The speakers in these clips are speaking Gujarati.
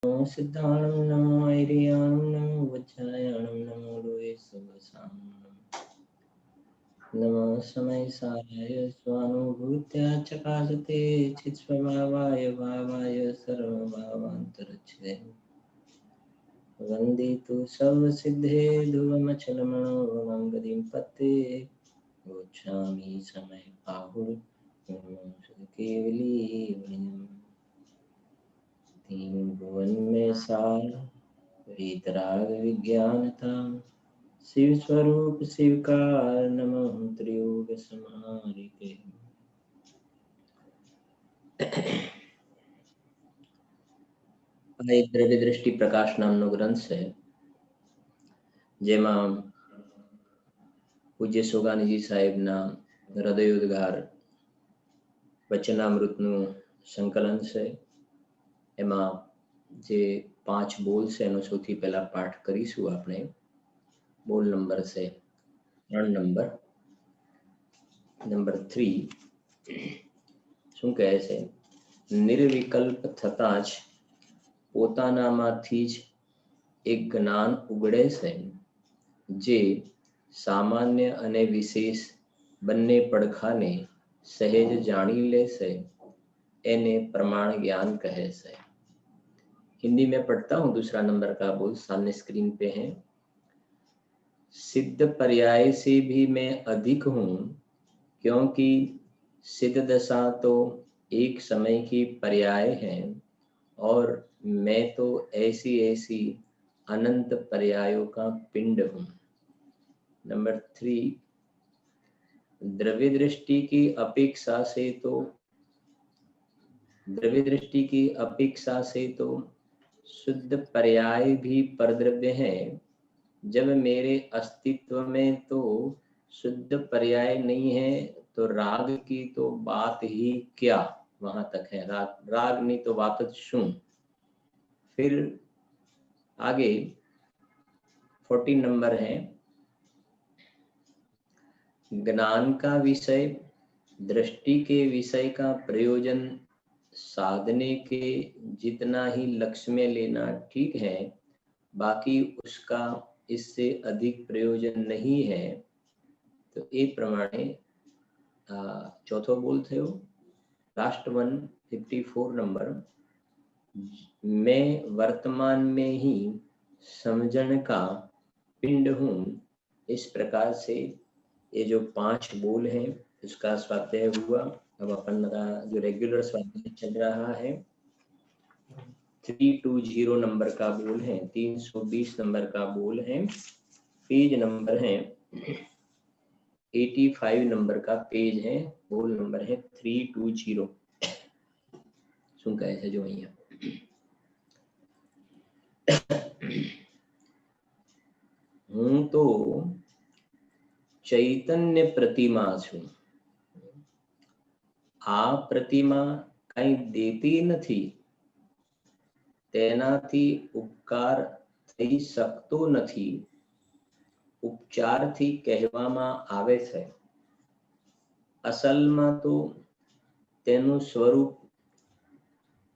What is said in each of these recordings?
नमो सिद्धाणं नमो ऐरियाणं नमो वज्रायाणं नमो लोये सुवसानं नमः समय साराय स्वानुभूत्या चकासते चित्स्वभावाय भावाय सर्वभावान्तरच्छिदे वन्दे तु सर्वसिद्धे ध्रुवमचलमणो गतिं पत्ते गच्छामि समय केवली तीन भुवन में सार वीतराग विज्ञानता शिव स्वरूप शिवकार नमः त्रियोग समारिते આ એક દ્રવ્ય દ્રષ્ટિ પ્રકાશ નામનો ગ્રંથ છે જેમાં પૂજ્ય સોગાનીજી સાહેબના હૃદયોદ્ગાર વચનામૃતનું સંકલન છે. એમાં જે 5 બોલ છે એનો સૌથી પહેલા પાઠ કરીશું આપણે. બોલ નંબર છે 3 નંબર 3. શું કહે છે? નિર્વિકલ્પ થતા જ પોતાનામાંથી જ એક જ્ઞાન ઉગડે છે જે સામાન્ય અને વિશેષ બંને પડખાને સહેજ જાણી લે છે એને प्रमाण ज्ञान कहे से. हिंदी में पढ़ता हूँ. दूसरा नंबर का बोल सामने स्क्रीन पे है. सिद्ध पर्याय से भी मैं अधिक हूँ क्योंकि सिद्ध दशा तो एक समय की पर्याय है और मैं तो ऐसी ऐसी अनंत पर्यायों का पिंड हूँ. नंबर 3. द्रव्य दृष्टि की अपेक्षा से तो शुद्ध पर्याय भी परद्रव्य है. जब मेरे अस्तित्व में तो शुद्ध पर्याय नहीं है तो राग की तो बात ही क्या. वहां तक है. राग नहीं तो बात शू. फिर आगे 14 नंबर है. ज्ञान का विषय दृष्टि के विषय का प्रयोजन साधने के जितना ही लक्ष्य में लेना ठीक है, बाकी उसका इससे अधिक प्रयोजन नहीं है. तो ये प्रमाणे चौथो बोल थे लास्ट 154 नंबर. मैं वर्तमान में ही समझण का पिंड हूँ. इस प्रकार से ये जो 5 बोल हैं उसका स्वाध्याय हुआ. अब अपन का जो रेगुलर स्वाध्याय चल रहा है 320 नंबर का बोल है. 320 नंबर का बोल है. पेज नंबर है 85 नंबर का पेज है. बोल नंबर है 320. શું કહે છે જો અહીંયા? હું તો ચૈતન્ય પ્રતિમા છું. આ પ્રતિમા કઈ દેતી નથી. તેનાથી ઉપકાર થઈ શકતો નથી. ઉપચારથી કહેવામાં આવે છે. અસલમાં તો તેનું સ્વરૂપ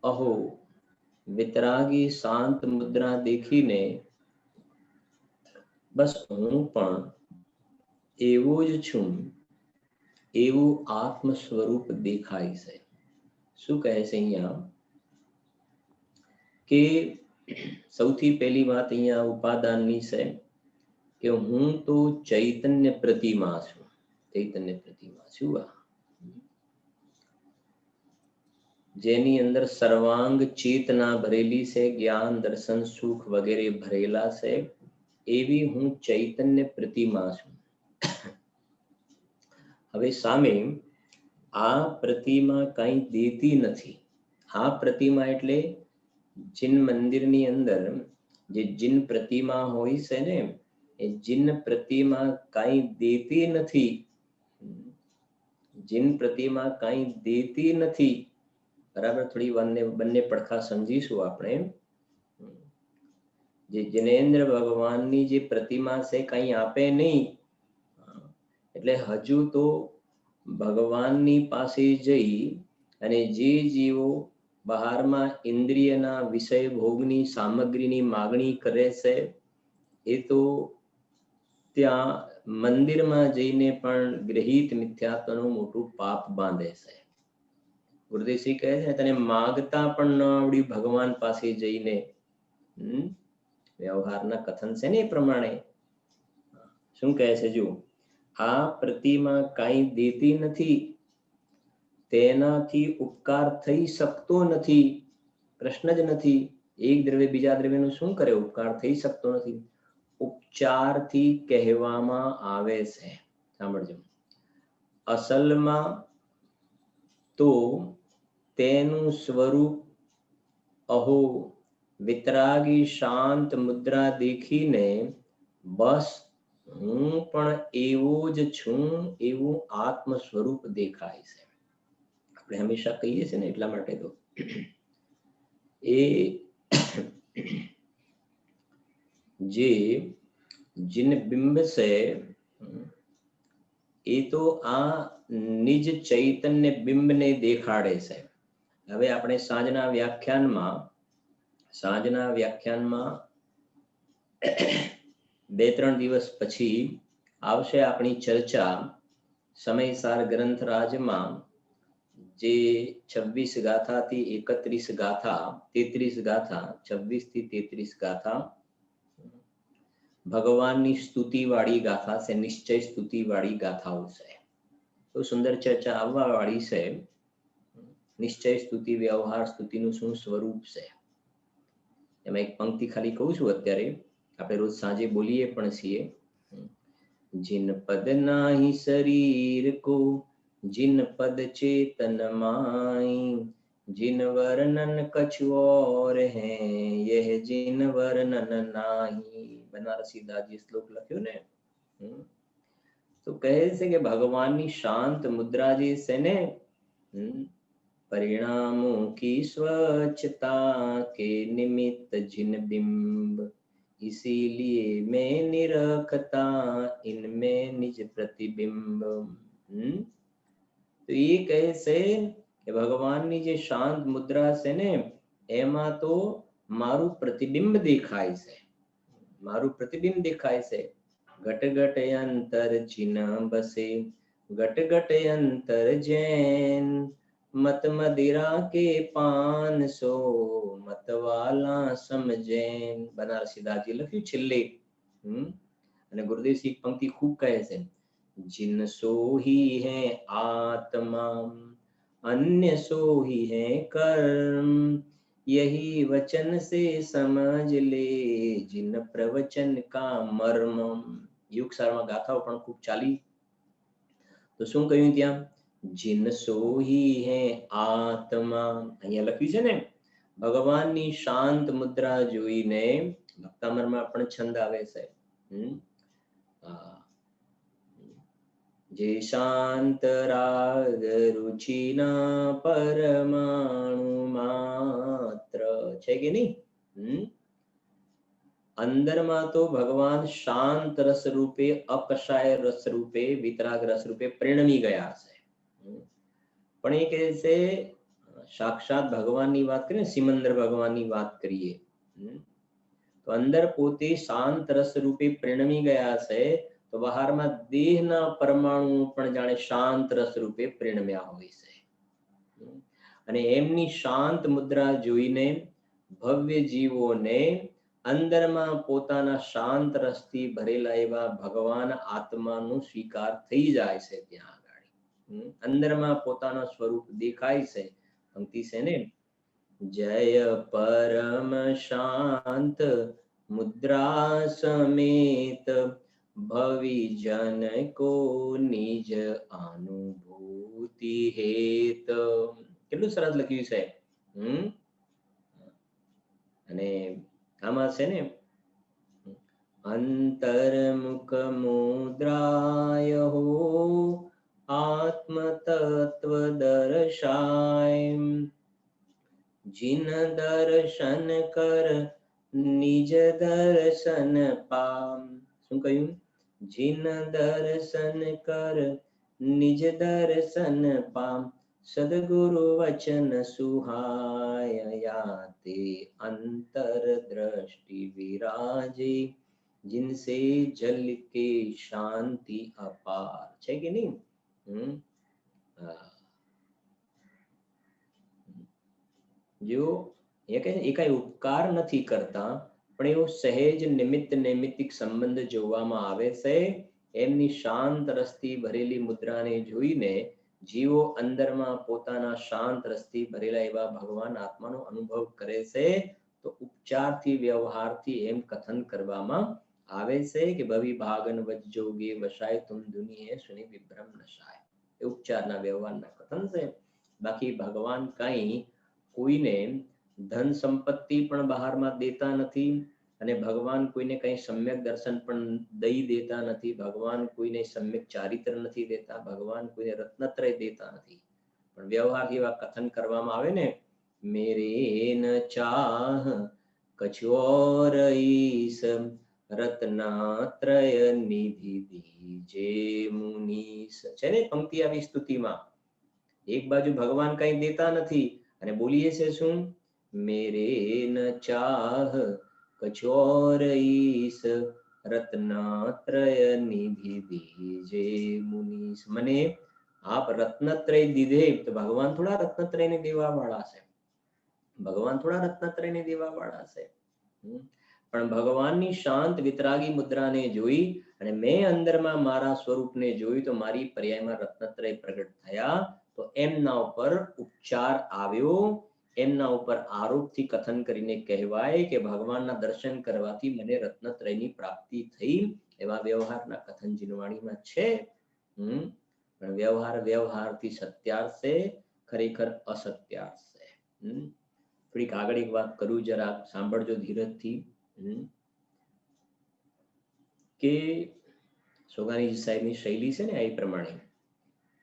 અહો વિતરાગી શાંત મુદ્રા દેખીને બસ હું પણ એવો જ છું એવું આત્મ સ્વરૂપ દેખાય છે. શું કહે છે અહીંયા કે સૌથી પહેલી વાત અહીંયા ઉપાદાનની છે કે હું તો ચૈતન્ય પ્રતિમા છું. ચૈતન્ય પ્રતિમા છું જેની અંદર સર્વાંગ ચેતના ભરેલી છે. જ્ઞાન દર્શન સુખ વગેરે ભરેલા છે. એવી હું ચૈતન્ય પ્રતિમા છું. હવે સામે આ પ્રતિમા કઈ દેતી નથી. આ પ્રતિમા એટલે જીન મંદિરની અંદર જે જીન પ્રતિમા હોય છે ને એ જીન પ્રતિમા કઈ દેતી નથી. જીન પ્રતિમા કઈ દેતી નથી. બરાબર. થોડી બંને પડખા સમજીશું આપણે. જે જિનેન્દ્ર ભગવાનની જે પ્રતિમા છે કઈ આપે નહીં. એટલે હજુ તો ભગવાનની પાસે જઈ અને જે જીવો બહારમાં ઇન્દ્રિયના વિષય ભોગની સામગ્રીની માગણી કરે છે, એ તો ત્યાં મંદિરમાં જઈને પણ ગ્રહિત મિથ્યાત્વનું મોટું પાપ બાંધે છે. ગુરુદેવશ્રી કહે છે તને માગતા પણ ન આવડી ભગવાન પાસે જઈને વ્યવહારના કથન છે ને એ પ્રમાણે શું કહે છે, જો આ પ્રતિમા કાંઈ દેતી નથી, તેનાથી ઉપકાર થઈ શકતો નથી. પ્રશ્ન જ નથી. એક દ્રવ્ય બીજા દ્રવ્યનું શું કરે? ઉપકાર થઈ શકતો નથી. ઉપચારથી કહેવામાં આવે છે. સાંભળજો, અસલમાં તો તેનું સ્વરૂપ અહો વિતરાગી શાંત મુદ્રા દેખીને બસ હું પણ એવો જ છું એવું આત્મ સ્વરૂપ દેખાય છે. આપણે હંમેશા કહીએ છીએ ને, એટલા માટે તો એ જે जिन बिंब से એ તો આ નિજ ચૈતન્ય બિંબને દેખાડે છે. હવે આપણે સાંજના વ્યાખ્યાનમાં 2-3 દિવસ પછી આવશે આપણી ચર્ચા સમયસાર ગ્રંથરાજમાં જે 26 ગાથાથી 31 ગાથા 33 ગાથા 26 થી 33 ગાથા ભગવાનની સ્તુતિવાળી ગાથા છે, નિશ્ચય સ્તુતિવાળી ગાથાઓ છે. તો સુંદર ચર્ચા આવવા વાળી છે. નિશ્ચય સ્તુતિ, વ્યવહાર સ્તુતિનું શું સ્વરૂપ છે, એમાં એક પંક્તિ ખાલી કહું છું. અત્યારે આપણે રોજ સાંજે બોલીએ પણ છીએ. जिन पद नाही शरीर को जिन पद चेतन माई जिन वर्णन कछु और है यह जिन वर्णन नाही. બનારસી દાસજી શ્લોક લખ્યો ને, તો કહે છે કે ભગવાનની શાંત મુદ્રા જે છે ને, પરિણામો की स्वच्छता के निमित्त जिन बिंब इसीलिए मैं निरखता इनमें निज प्रतिबिंब. તો એ કહે છે કે ભગવાનની જે શાંત મુદ્રા છે ને, એમાં તો મારું પ્રતિબિંબ દેખાય છે. મારું પ્રતિબિંબ દેખાય છે. ઘટ ઘટ અંતર ચિન્હ બસે ઘટ ઘટ અંતર જૈન મત મદિરા કે 500 મતવાલા સમજેન. બનારસી દાસજી લખ્યું છેલ્લે. અને ગુરુદેવજી પંક્તિ ખૂબ કહે છે, जिन सोही है आत्मा अन्य सोही है कर्म यही वचन से समझ ले जिन प्रवचन का मर्म. યુગસારમાં ગાથાઓ પણ ખૂબ ચાલી. તો શું કહ્યું ત્યાં? जिन सोही है आत्मा. અહીંયા લખ્યું છે ને, ભગવાનની શાંત મુદ્રા જોઈને ભક્તામરમાં પણ છંદ આવે છે. જે શાંત રાગ રુચિના પરમાણુ માત્ર છે કે નહીં? અંદરમાં તો ભગવાન શાંત રસ રૂપે, અકષાય રસ રૂપે, વિતરાગ રસ રૂપે પરિણમી ગયા છે. પણ એ કહે છે સાક્ષાત ભગવાનની વાત કરીએ, સિમંદર ભગવાનની વાત કરીએ, તો અંદર પોતે શાંત રસ રૂપે પરિણમી ગયા છે. તો બહારમાં દેહના પરમાણુ પણ જાણે શાંત રસ રૂપે પરિણમ્યા હોય છે. અને એમની શાંત મુદ્રા જોઈને ભવ્ય જીવોને અંદરમાં પોતાના શાંત રસથી ભરેલા એવા ભગવાન આત્માનો સ્વીકાર થઈ જાય છે. ત્યાં આગળ અંદરમાં પોતાનું સ્વરૂપ દેખાય છે. પંક્તિ છે ને, જય પરમ શાંત મુદ્રા સમેત ભવિ જન કો નિજ અનુભૂતિ હેત. કેટલું સરસ લખ્યું છે. અને આમાં છે ને, અંતર્મુખ મુદ્રાય હો આત્મ તત્વ દર્શાય जिन दर्शन कर निज दर्शन पाम. શું કહ્યું? जिन दर्शन कर निज दर्शन पाम सदगुरु वचन सुहाय याते अंतर दृष्टि विराजे जिनसे जल के शांति अपार છે કે નહીં જો એ કહે એ કઈ ઉપકાર નથી કરતા પણ એવો સહેજ નિમિત્ત નૈમિત્તિક સંબંધ જોવામાં આવે છે એમની શાંત રસથી ભરેલી મુદ્રાને જોઈને જીવો અંદરમાં પોતાના શાંત રસથી ભરેલા એવા ભગવાન આત્માનો અનુભવ કરે છે તો ઉપચારથી વ્યવહારથી એમ કથન કરવામાં આવે છે કે ભવિ ભાગન વજ્જોગે વસાય તુમ દુનિયે સુની વિભ્રમ નશાય એ ઉપચારના વ્યવહારના કથન છે બાકી ભગવાન કઈ કોઈને ધન સંપત્તિ પણ બહારમાં દેતા નથી અને ભગવાન કોઈને કઈ સમ્યક દર્શન પણ દઈ દેતા નથી ભગવાન કોઈને સમ્યક ચારિત્ર નથી દેતા ભગવાન કોઈને રત્નત્રય દેતા નથી પણ વ્યવહાર એવા કથન કરવામાં આવે ને મેરે ન ચાહ કછોર ઈસ રત્નાત્રય નિધિ દીજે મુનીસ છે ને પંક્તિ આવી સ્તુતિમાં એક બાજુ ભગવાન કઈ દેતા નથી અને બોલીએ છે શું મેરે ન ચાહ કછોર ઈસ રત્નાત્રય નિધિ દીજે મુનીસ મને આપ રત્નત્રય દીધે તો ભગવાન થોડા રત્નત્રયને દેવા વાળા છે ભગવાન થોડા રત્નત્રયને દેવા વાળા છે પણ ભગવાનની શાંત વિતરાગી મુદ્રાને જોઈ અને મેં અંદરમાં મારા સ્વરૂપને જોયું તો મારી પર્યાયમાં રત્નત્રય પ્રગટ થયા તો એમના ઉપર ઉપચાર આવ્યો એમના ઉપર આરોપથી કથન કરીને કહેવાય કે ભગવાનના દર્શન કરવાથી મને રત્નત્રયની પ્રાપ્તિ થઈ એવા વ્યવહારના કથન જીનવાણીમાં છે પણ વ્યવહારથી સત્યાર્થ છે ખરેખર અસત્યાર્થ છે થોડીક આગળ એક વાત કરું જરા સાંભળજો ધીરજથી કે સોગાનીજી સાહેબની શૈલી છે ને એ પ્રમાણે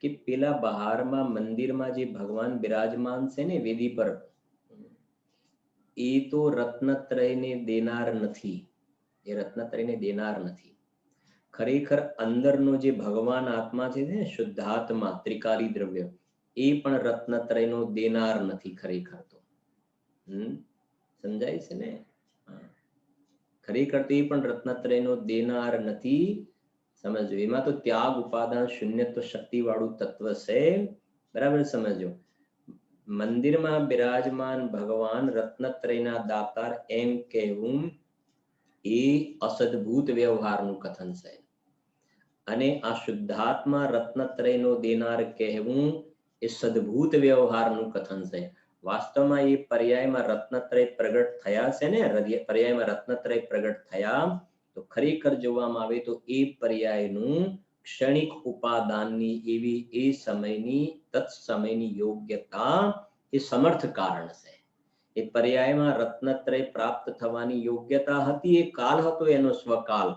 કે પેલા બહારમાં મંદિરમાં જે ભગવાન બિરાજમાન છે ને વેદી પર એ તો રત્નત્રયને દેનાર નથી એ રત્નત્રયને દેનાર નથી ખરેખર અંદરનો જે ભગવાન આત્મા છે ને શુદ્ધાત્મા ત્રિકાલી દ્રવ્ય એ પણ રત્નત્રયનો દેનાર નથી ખરેખર તો સમજાય છે ને ખરેખર તો એ પણ રત્નત્રયનો દેનાર નથી સમજો એમાં તો ત્યાગ ઉપાદાન શૂન્યત્વ શક્તિ વાળું તત્વ છે બરાબર સમજો મંદિરમાં બિરાજમાન ભગવાન રત્નત્રયના દાતાર એમ કહેવું એ અસદભૂત વ્યવહારનું કથન છે અને આ શુદ્ધાત્મા રત્નત્રયનો દેનાર કહેવું એ સદભૂત વ્યવહારનું કથન છે વાસ્તવમાં એ પર્યાયમાં રત્નત્રય પ્રગટ થયા છે ને પર્યાયમાં રત્નત્રય પ્રગટ થયા તો ખરેખર જોવામાં આવે તો એ પર્યાયનું ક્ષણિક ઉપાદાનની એવી એ સમયની તત્સમયની યોગ્યતા એ સમર્થ કારણ છે એ પર્યાયમાં રત્નત્રય પ્રાપ્ત થવાની યોગ્યતા હતી એ કાલ હતો એનો સ્વકાલ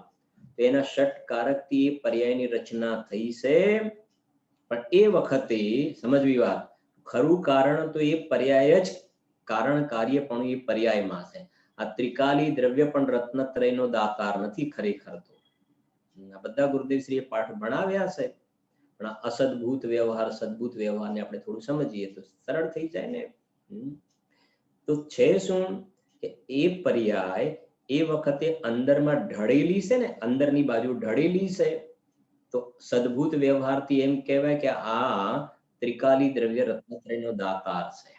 તો એના ષટકારકથી એ પર્યાયની રચના થઈ છે પણ એ વખતે સમજવી વાત ખરું કારણ તો એ પર્યાય જ કારણ કાર્ય પણ એ પર્યાયમાં છે આ ત્રિકાલી દ્રવ્ય પણ રત્નત્રયનો દાતાર નથી ખરેખર તો આ બધા ગુરુદેવશ્રીએ પાઠ ભણાવ્યા છે પણ આ અસદભૂત વ્યવહાર સદભૂત વ્યવહારને આપણે થોડું સમજીએ તો સરળ થઈ જાય ને તો છે શું કે એ પર્યાય એ વખતે અંદરમાં ઢળેલી છે ને અંદરની બાજુ ઢળેલી છે તો સદભૂત વ્યવહારથી એમ કહેવાય કે આ ત્રિકાલી દ્રવ્ય રત્નત્રયનો દાતાર છે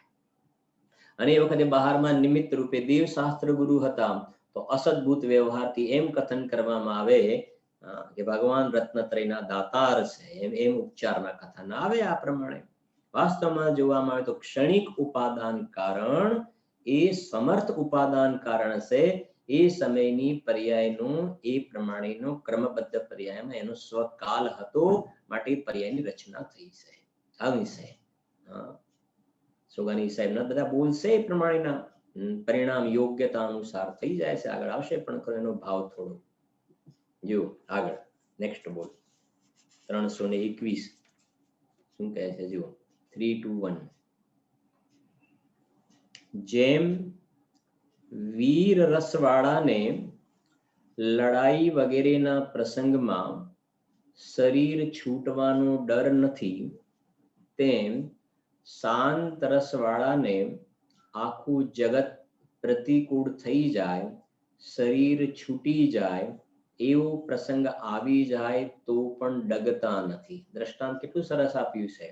અને એ વખતે બહારમાં નિમિત્ત રૂપે દેવશાસ્ત્ર ગુરુ હતા તો અસદભૂત વ્યવહારથી એમ કથન કરવામાં આવે કે ભગવાન રત્નત્રયના દાતાર છે એમ ઉપચારના કથન આવે આ પ્રમાણે વાસ્તવમાં જોવામાં આવે તો ક્ષણિક ઉપાદાન કારણ એ સમર્થ ઉપાદાન કારણ છે એ સમયની પર્યાયનું એ પ્રમાણેનો ક્રમબદ્ધ પર્યાયમાં એનો સ્વકાલ હતો માટે પર્યાયની રચના થઈ છે આવી છે સોગાની સાહેબના બધા બોલ છે એ પ્રમાણેના પરિણામ યોગ્યતા અનુસાર થઈ જાય છે આગળ આવશે પણ એનો ભાવ થોડો જો આગળ નેક્સ્ટ બોલ 321 શું કહે છે જુઓ 3, 2, 1 જેમ વીર રસવાળાને લડાઈ વગેરેના પ્રસંગમાં શરીર છૂટવાનો ડર નથી તેમ શાંત રસ વાળાને આખું જગત પ્રતિકૂળ થઈ જાય, શરીર છૂટી જાય, એવો પ્રસંગ આવી જાય તો પણ ડગતા નથી. દ્રષ્ટાંત કેટલું સરસ આપ્યું છે.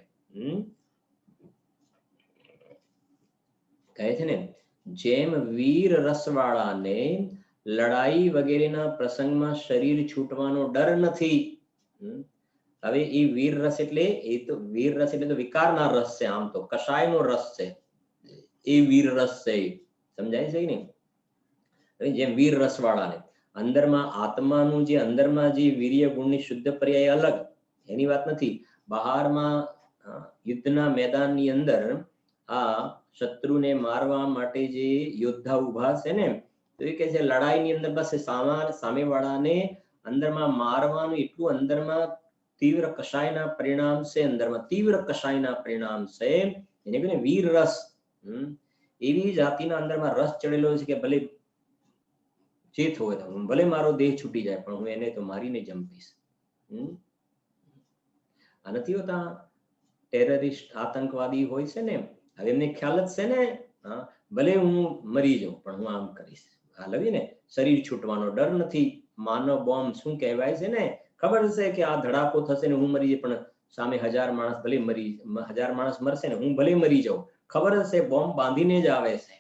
કહે છે ને, જેમ વીર રસવાળાને લડાઈ વગેરેના પ્રસંગમાં શરીર છૂટવાનો ડર નથી. હવે એ વીર રસ એટલે, એ તો વીર રસ એટલે તો વિકારના રસ છે, આમ તો કષાયનો રસ છે, એ વીર રસ છે. સમજાય છે કે નહીં? જેમ વીર રસવાળાને અંદરમાં આત્માનું જે અંદરમાં જે વીર્ય ગુણની શુદ્ધ પર્યાય અલગ, એની વાત નથી. બહારમાં યુદ્ધના મેદાનની અંદર આ શત્રુને મારવા માટે જે યોદ્ધા ઉભા છે ને, તો એ કહે છે લડાઈની અંદર બસ સામેવાળાને અંદરમાં મારવાનું, એટલું અંદરમાં તીવ્ર કષાયના પરિણામ છે, અંદરમાં તીવ્ર કષાયના પરિણામ છે, એને કહે વીર રસ. એવી જાતિના અંદરમાં રસ ચડેલો છે કે ભલે જે થવું હોય, ભલે મારો દેહ છૂટી જાય પણ હું એને તો મારીને જંપીશ. આ નથી હોતા ટેરરિસ્ટ, આતંકવાદી હોય છે ને, હવે એમને ખ્યાલ જ છે ને, ભલે હું મરી જાઉં પણ હું આમ કરીશ. હાલ ને શરીર છૂટવાનો ડર નથી. માનવ બોમ્બ શું કહેવાય છે ને, ખબર છે કે આ ધડાકો થશે ને હું મરી જાય, પણ સામે 1000 માણસ ભલે 1000 માણસ મરશે ને હું ભલે મરી જાઉં, ખબર છે બોમ્બ બાંધીને જ આવે છે.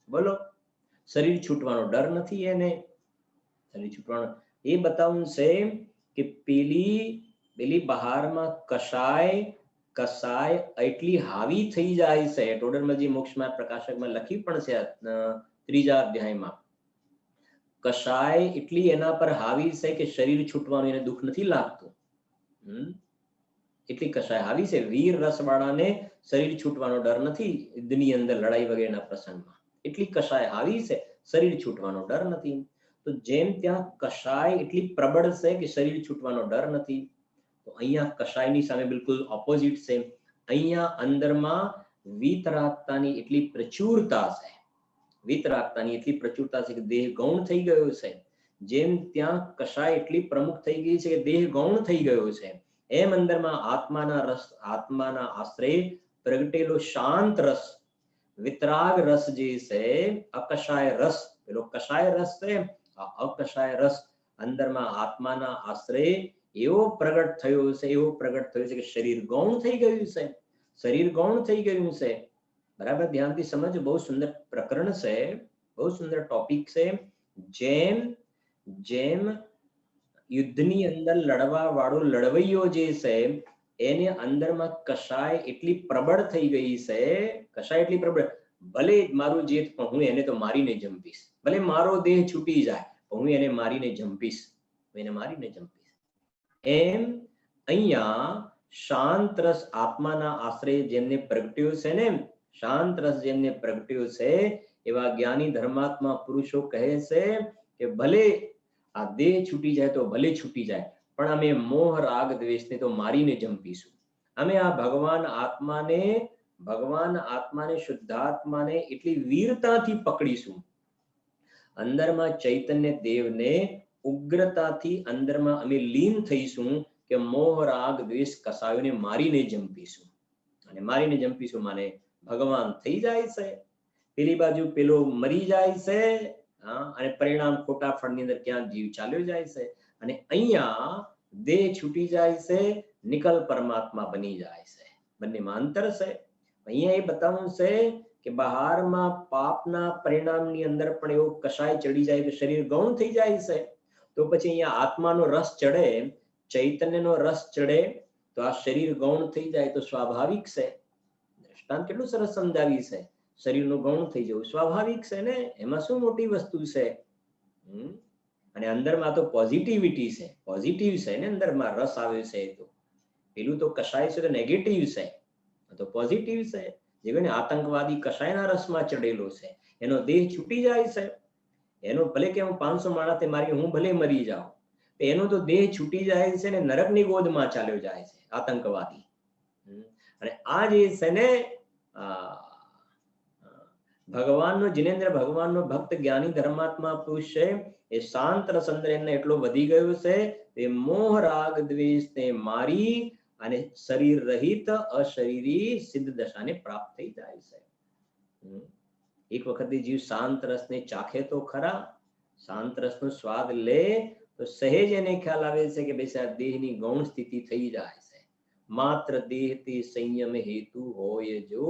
બોલો, શરીર છૂટવાનો ડર નથી એને. શરીર છૂટવાનો એ બતાવવું છે કે પેલી બહારમાં કસાય એટલી હાવી થઈ જાય છે. ટોડરમલજી મોક્ષમાર્ગ પ્રકાશકમાં લખી પણ છે 3જા અધ્યાયમાં, કસાય એટલી એના પર હાવી છે કે શરીર છૂટવાનું એને દુઃખ નથી લાગતું. એટલી કસાય હાવી છે. વીર રસવાળાને શરીર છૂટવાનો ડર નથી. યુદ્ધની અંદર લડાઈ વગેરેના પ્રસંગમાં એટલી કસાય હાવી છે, શરીર છૂટવાનો ડર નથી. તો જેમ ત્યાં કસાય એટલી પ્રબળ છે કે શરીર છૂટવાનો ડર નથી, તો અહીંયા કસાયની સામે બિલકુલ ઓપોઝિટ છે. અહીંયા અંદરમાં વીતરાગતાની એટલી પ્રચુરતા છે, વીતરાગતાની એટલી પ્રચુરતા છે કે દેહ ગૌણ થઈ ગયો છે. જેમ ત્યાં કસાય એટલી પ્રમુખ થઈ ગઈ છે કે દેહ ગૌણ થઈ ગયો છે, એમ અંદરમાં આત્માના આશ્રય પ્રગટેલો શાંત રસ, વિતરાગ રસ જે છે, અકષાય રસ, પેલો કષાય રસ છે, આ અકષાય રસ અંદરમાં આત્માના આશ્રય એવો પ્રગટ થયો છે, એવો પ્રગટ થયો છે કે શરીર ગૌણ થઈ ગયું છે. શરીર ગૌણ થઈ ગયું છે. બરાબર ધ્યાનથી સમજો, બહુ સુંદર પ્રકરણ છે, બહુ સુંદર ટોપિક છે. જેમ યુદ્ધની અંદર લડવા વાળો લડવૈયો જે છે, એને અંદરમાં કષાય એટલી પ્રબળ થઈ ગઈ છે, કષાય એટલી પ્રબળ, ભલે મારું જે પણ હું એને તો મારીને જંપીશ, ભલે મારો દેહ છૂટી જાય પણ હું એને મારીને જંપીશ, એને મારીને જંપીશ. એમ અહીંયા શાંત રસ આત્માના આશ્રય જેમને પ્રગટ્યો છે ને, શાંત રસ જેમને પ્રગટ્યો છે, એવા જ્ઞાની ધર્માત્મા પુરુષો કહે છે કે ભલે આ દેહ છૂટી જાય તો ભલે છૂટી જાય, પણ અમે મોહ રાગ દ્વેષને તો મારીને જંપીશું. અમે આ ભગવાન આત્માને શુદ્ધાત્માને એટલી વીરતાથી પકડીશું, અંદરમાં ચૈતન્ય દેવને ઉગ્રતાથી અંદરમાં અમે લીન થઈશું કે મોહ રાગ દ્વેષ કસાયોને મારીને જંપીશું. અને મારીને જંપીશું માને ભગવાન થઈ જાય છે, પેલી બાજુ પેલો મરી જાય છે, અને પરિણામ ખોટા ફળની અંદર ક્યાં જીવ ચાલ્યો જાય છે, અને અહીંયા દેહ છૂટી જાય છે, નિકલ પરમાત્મા બની જાય છે. બંનેમાં અંતર છે. અહીંયા એ બતાવવું છે કે બહારમાં પાપના પરિણામની અંદર પણ એવો કષાય ચડી જાય કે શરીર ગૌણ થઈ જાય છે, તો પછી અહીંયા આત્માનો રસ ચડે, ચૈતન્યનો રસ ચડે, તો આ શરીર ગૌણ થઈ જાય તો સ્વાભાવિક છે. દ્રષ્ટાંત કેટલું સરસ સમજાવી છે. શરીરનું ગૌણ થઈ જવું સ્વાભાવિક છે ને, એમાં શું મોટી વસ્તુ છે. અને અંદરમાં તો પોઝિટિવિટી છે, પોઝિટિવ છે ને, અંદરમાં રસ આવે છે. તો પેલું તો કષાય છે તો નેગેટિવ છે, તો પોઝિટિવ છે. જેને આતંકવાદી કષાયના રસમાં ચડેલો છે, એનો દેહ છૂટી જાય છે, એનો ભલે કે હું 500 માણસને મારી હું ભલે મરી જાઉં, એનો તો દેહ છૂટી જાય છે ને નરકની ગોદમાં ચાલ્યો જાય છે આતંકવાદી. અને આ જે છે ને ભગવાનનો, જિનેન્દ્ર ભગવાનનો ભક્ત જ્ઞાની ધર્માત્મા પુરુષ છે, એ શાંત રસ અંદર એને એટલો વધી ગયો છે, એ મોહ રાગ દ્વેષને મારી અને શરીર રહિત અશરીરી સિદ્ધ દશાને પ્રાપ્ત થઈ જાય છે. એક વખત જીવ શાંત રસને ચાખે તો ખરા, શાંત રસનો સ્વાદ લે તો સહેજ એને ખ્યાલ આવે છે કે બેસા દેહની ગૌણ સ્થિતિ થઈ જાય છે. માત્ર દેહથી સંયમ હેતુ હોય જો,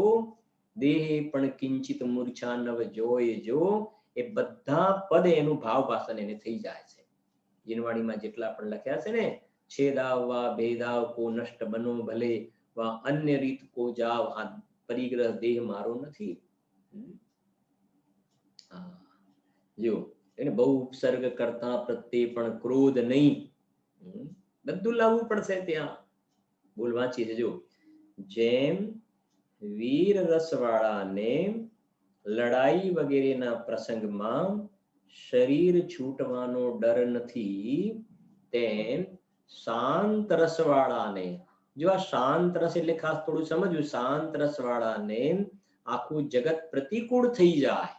દેહ પણ કિંચિત મૂર્છા નવ જોય જો, એ બધા પદ એનું ભાવ ભાષણ એને થઈ જાય છે. જીનવાણીમાં જેટલા પણ લખ્યા છે ને, છેદાવ વા ભેદાવ કો નષ્ટ બનો ભલે, વા અન્ય રીત કો જાવ, આ પરિગ્રહ દેહ મારો નથી. જો એને બહુ ઉપસર્ગ કરતા પ્રત્યે પણ ક્રોધ નહીં, બધું લાવવું પડશે ત્યાં. બોલ વાંચી છે જો, જેમ વીર રસવાળાને લડાઈ વગેરેના પ્રસંગમાં શરીર છૂટવાનો ડર નથી, તેમ શાંત રસવાળાને, જો આ શાંત રસ એટલે ખાસ થોડું સમજવું, શાંત રસવાળાને આખું જગત પ્રતિકૂળ થઈ જાય,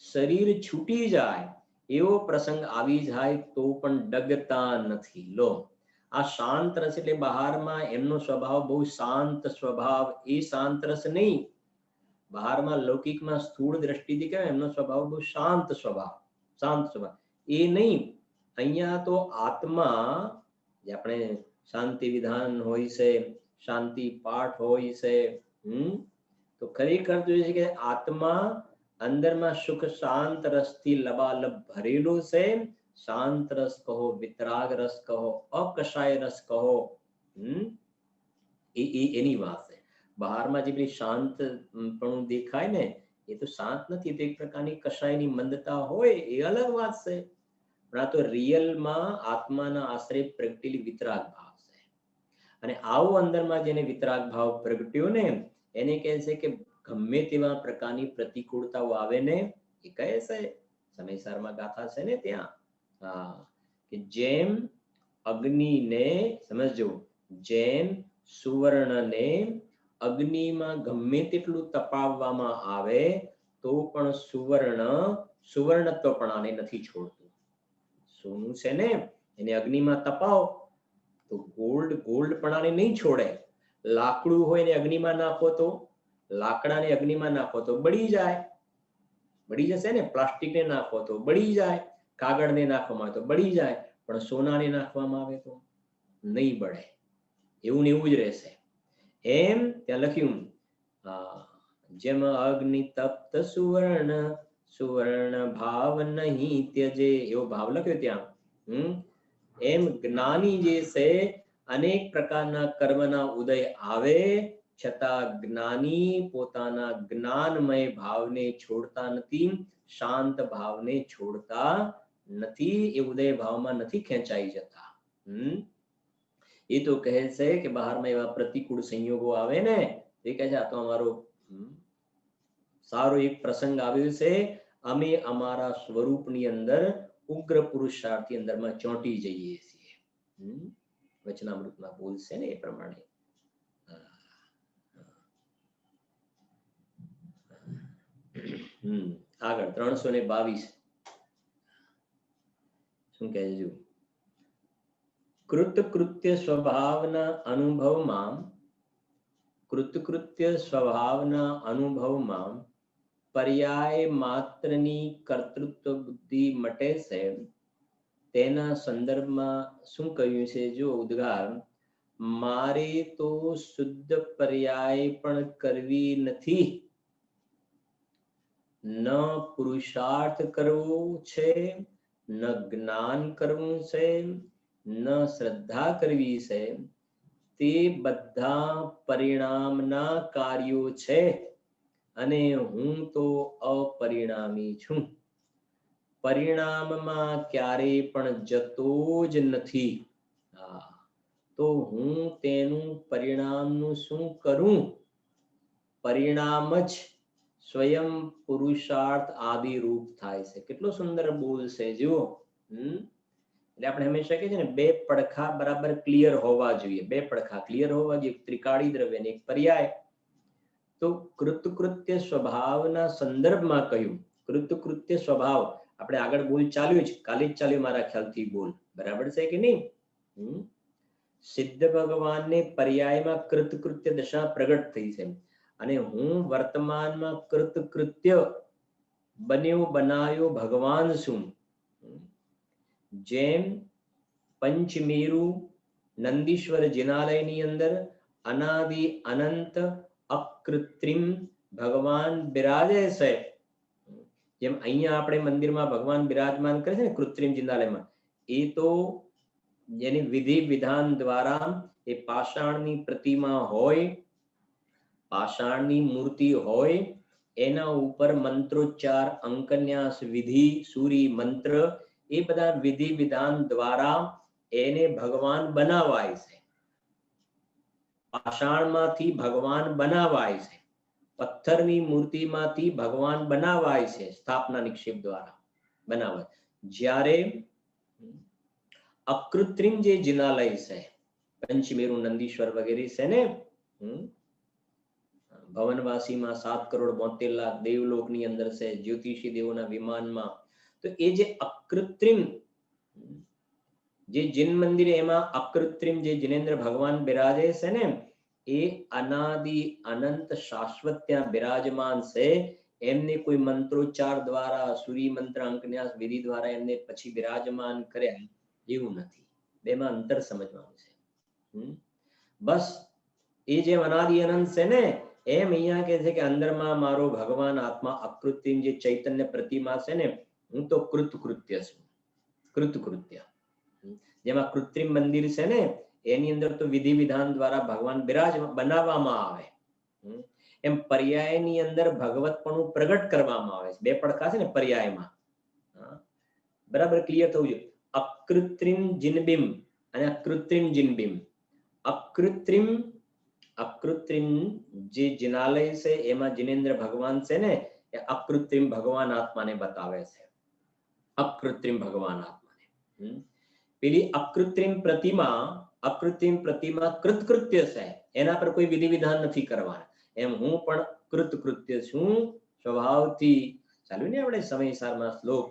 શરીર છૂટી જાય, એવો પ્રસંગ આવી જાય તો પણ ડગતા નથી. લો, આ શાંત રસ એટલે બહારમાં એમનો સ્વભાવ બહુ શાંત સ્વભાવ, એ શાંત રસ નહીં. બહારમાં લૌકિકમાં સ્થૂળ દ્રષ્ટિથી કહેવાય એમનો સ્વભાવ બહુ શાંત સ્વભાવ, શાંત સ્વભાવ, એ નહીં. અહીંયા તો આત્મા, જે આપણે શાંતિ વિધાન હોય છે, શાંતિ પાઠ હોય છે, તો ખરેખર જોઈએ છે કે આત્મા અંદરમાં સુખ શાંત રસથી લબાલબ ભરેલો છે. શાંત રસ કહો, વિતરાગ રસ કહો, અકષાય રસ કહો, એની વાત છે. બહારમાં જે પેલી શાંત પણ દેખાય ને, એ તો શાંત નથી, તો એક પ્રકારની કષાયની મંદતા હોય, એ અલગ વાત છે. પણ આ તો રિયલમાં આત્માના આશ્રય પ્રગટેલી વિતરાગ ભાવ છે. અને આવો અંદરમાં જેને વિતરાગ ભાવ પ્રગટ્યો ને, એને કહે છે કે ગમે તેવા પ્રકારની પ્રતિકૂળતાઓ આવે ને, એ કહે છે સમયસારમાં ગાથા છે ને ત્યાં, કે જેમ અગ્નિને, સમજો, જેમ સુવર્ણને અગ્નિમાં ગમે તેટલું તપાવવામાં આવે તો પણ સુવર્ણત્વપણાને નથી છોડતું. સોનું છે ને, એને અગ્નિમાં તપાવો તો ગોલ્ડપણાને નહીં છોડે. લાકડું હોય ને અગ્નિમાં નાખો તો, લાકડાને અગ્નિમાં નાખો તો બળી જાય, બળી જશે ને. પ્લાસ્ટિકને નાખો તો બળી જાય, કાગળને નાખવામાં આવે તો બળી જાય, પણ સોનાને નાખવામાં આવે તો નહીં બળે, એવું ને એવું જ રહેશે. એમ ત્યાં લખ્યું, જેમ અગ્નિ તપ્ત સુવર્ણ, સુવર્ણ ભાવ નહીં ત્યજે, એવો ભાવ લખ્યો ત્યાં. એમ જ્ઞાની જે છે, અનેક પ્રકારના કર્મના ઉદય આવે છતાં જ્ઞાની પોતાના જ્ઞાનમય ભાવને છોડતા નથી, શાંત ભાવને છોડતા નથી, એ ઉદય ભાવમાં નથી ખેંચાઈ જતા. એ તો કહે છે કે બહારમાં એવા પ્રતિકૂળ સંયોગો આવે ને, એ કહે છે આ તો અમારો સારો એક પ્રસંગ આવ્યો છે, અમે અમારા સ્વરૂપની અંદર ઉગ્ર પુરુષાર્થની અંદરમાં ચોંટી જઈએ છીએ. વચનામૃતમાં બોલશે ને એ પ્રમાણે. આગળ 322 શું કહે છે? કૃતકૃત્ય સ્વભાવના અનુભવમાં પર્યાય માત્રની કર્તૃત્વ બુદ્ધિ મટે છે. તેના સંદર્ભમાં શું કહ્યું છે? જો ઉદ્ગાર, મારે તો શુદ્ધ પર્યાય પણ કરવી નથી, ન પુરુષાર્થ કરવો છે, ન જ્ઞાન કરવું છે, ન શ્રદ્ધા કરવી છે, તે બધા પરિણામના કાર્યો છે અને હું તો અપરિણામી છું. પરિણામમાં ક્યારેય પણ જતો જ નથી. તો હું તેનું પરિણામનું શું કરું? પરિણામ જ સ્વયં પુરુષાર્થ આદિ રૂપ થાય છે. કેટલો સુંદર બોલ છે જુઓ. એટલે આપણે હંમેશા કહીએ છીએ ને, બે પડખા બરાબર ક્લિયર હોવા જોઈએ, બે પડખા ક્લિયર હોવા જોઈએ, ત્રિકાળી દ્રવ્ય ને એક પર્યાય. તો કૃતકૃત્ય સ્વભાવના સંદર્ભમાં કહ્યું. કૃતકૃત્ય સ્વભાવ આપણે આગળ બોલ ચાલ્યું જ, કાલે જ ચાલ્યું મારા ખ્યાલથી બોલ, બરાબર છે કે નહીં? સિદ્ધ ભગવાનને પર્યાયમાં કૃતકૃત્ય દશા પ્રગટ થઈ છે અને હું વર્તમાનમાં કૃતકૃત્ય બન્યો બનાયો ભગવાન છું. જેમ પંચમેરુ નંદીશ્વર જિનાલયની અંદર અનાદિ અનંત અકૃત્રિમ ભગવાન બિરાજે છે, જેમ અહીંયા આપણે મંદિરમાં ભગવાન બિરાજમાન કરે છે ને કૃત્રિમ જિનાલયમાં, એ તો જેની વિધિ વિધાન દ્વારા એ પાષાણની પ્રતિમા હોય, પાષાણની મૂર્તિ હોય, એના ઉપર મંત્રોચ્ચાર, અંકન્યાસ વિધિ, સૂરી મંત્ર, એ બધા વિધિ વિધાન દ્વારા એને ભગવાન બનાવાય છે. પાષાણમાંથી ભગવાન બનાવાય છે, પથ્થરની મૂર્તિમાંથી ભગવાન બનાવાય છે, સ્થાપના નિક્ષેપ દ્વારા બનાવાય. જ્યારે અકૃત્રિમ જે જિનાલય છે, પંચમેરુ નંદીશ્વર વગેરે છે ને, ભવનવાસીમાં 7,72,00,000 દેવલોકની અંદર છે, જ્યોતિષી દેવોના વિમાનમાં, તો એ જે અકૃત્રિમ જે જિન મંદિર, એમાં અકૃત્રિમ જે જિનેન્દ્ર ભગવાન બિરાજે છે ને, એ અનાદિ અનંત શાશ્વત ત્યાં બિરાજમાન છે. એમને કોઈ મંત્રોચ્ચાર દ્વારા, સૂરી મંત્ર, અંકન્યાસ વિધિ દ્વારા એમને પછી બિરાજમાન કર્યા એવું નથી. બેમાં અંતર સમજવાનું છે. બસ એ જેમ અનાદિ અનંત છે ને, એમ અહીંયા કે છે કે અંદરમાં મારો ભગવાન આત્મા અકૃત્રિમ જે ચૈતન્ય પ્રતિમા છે ને, હું તો કૃતકૃત્ય છું. કૃતકૃત્ય જેમાં કૃત્રિમ મંદિર છે ને, એની અંદર તો વિધિ વિધાન દ્વારા ભગવાન બિરાજ બનાવવામાં આવે, એમ પર્યાયની અંદર ભગવતપણું પ્રગટ કરવામાં આવે છે. બે પડખા છે ને પર્યાયમાં, બરાબર ક્લિયર થવું જોઈએ. અકૃત્રિમ જિનબિંબ અને અકૃત્રિમ જિનબિંબ. અકૃત્રિમ જે જિનાલય છે એમાં જિનેન્દ્ર ભગવાન છે ને, એ અકૃત્રિમ ભગવાન આત્માને બતાવે છે. અકૃત્રિમ ભગવાન આત્માને. પેલી અકૃત્રિમ પ્રતિમા કૃતકૃત્ય છે, એના પર કોઈ વિધિ વિધાન નથી કરવાના. એમ હું પણ કૃતકૃત્ય છું સ્વભાવથી. ચાલ્યું ને આપણે સમયસારમાં શ્લોક,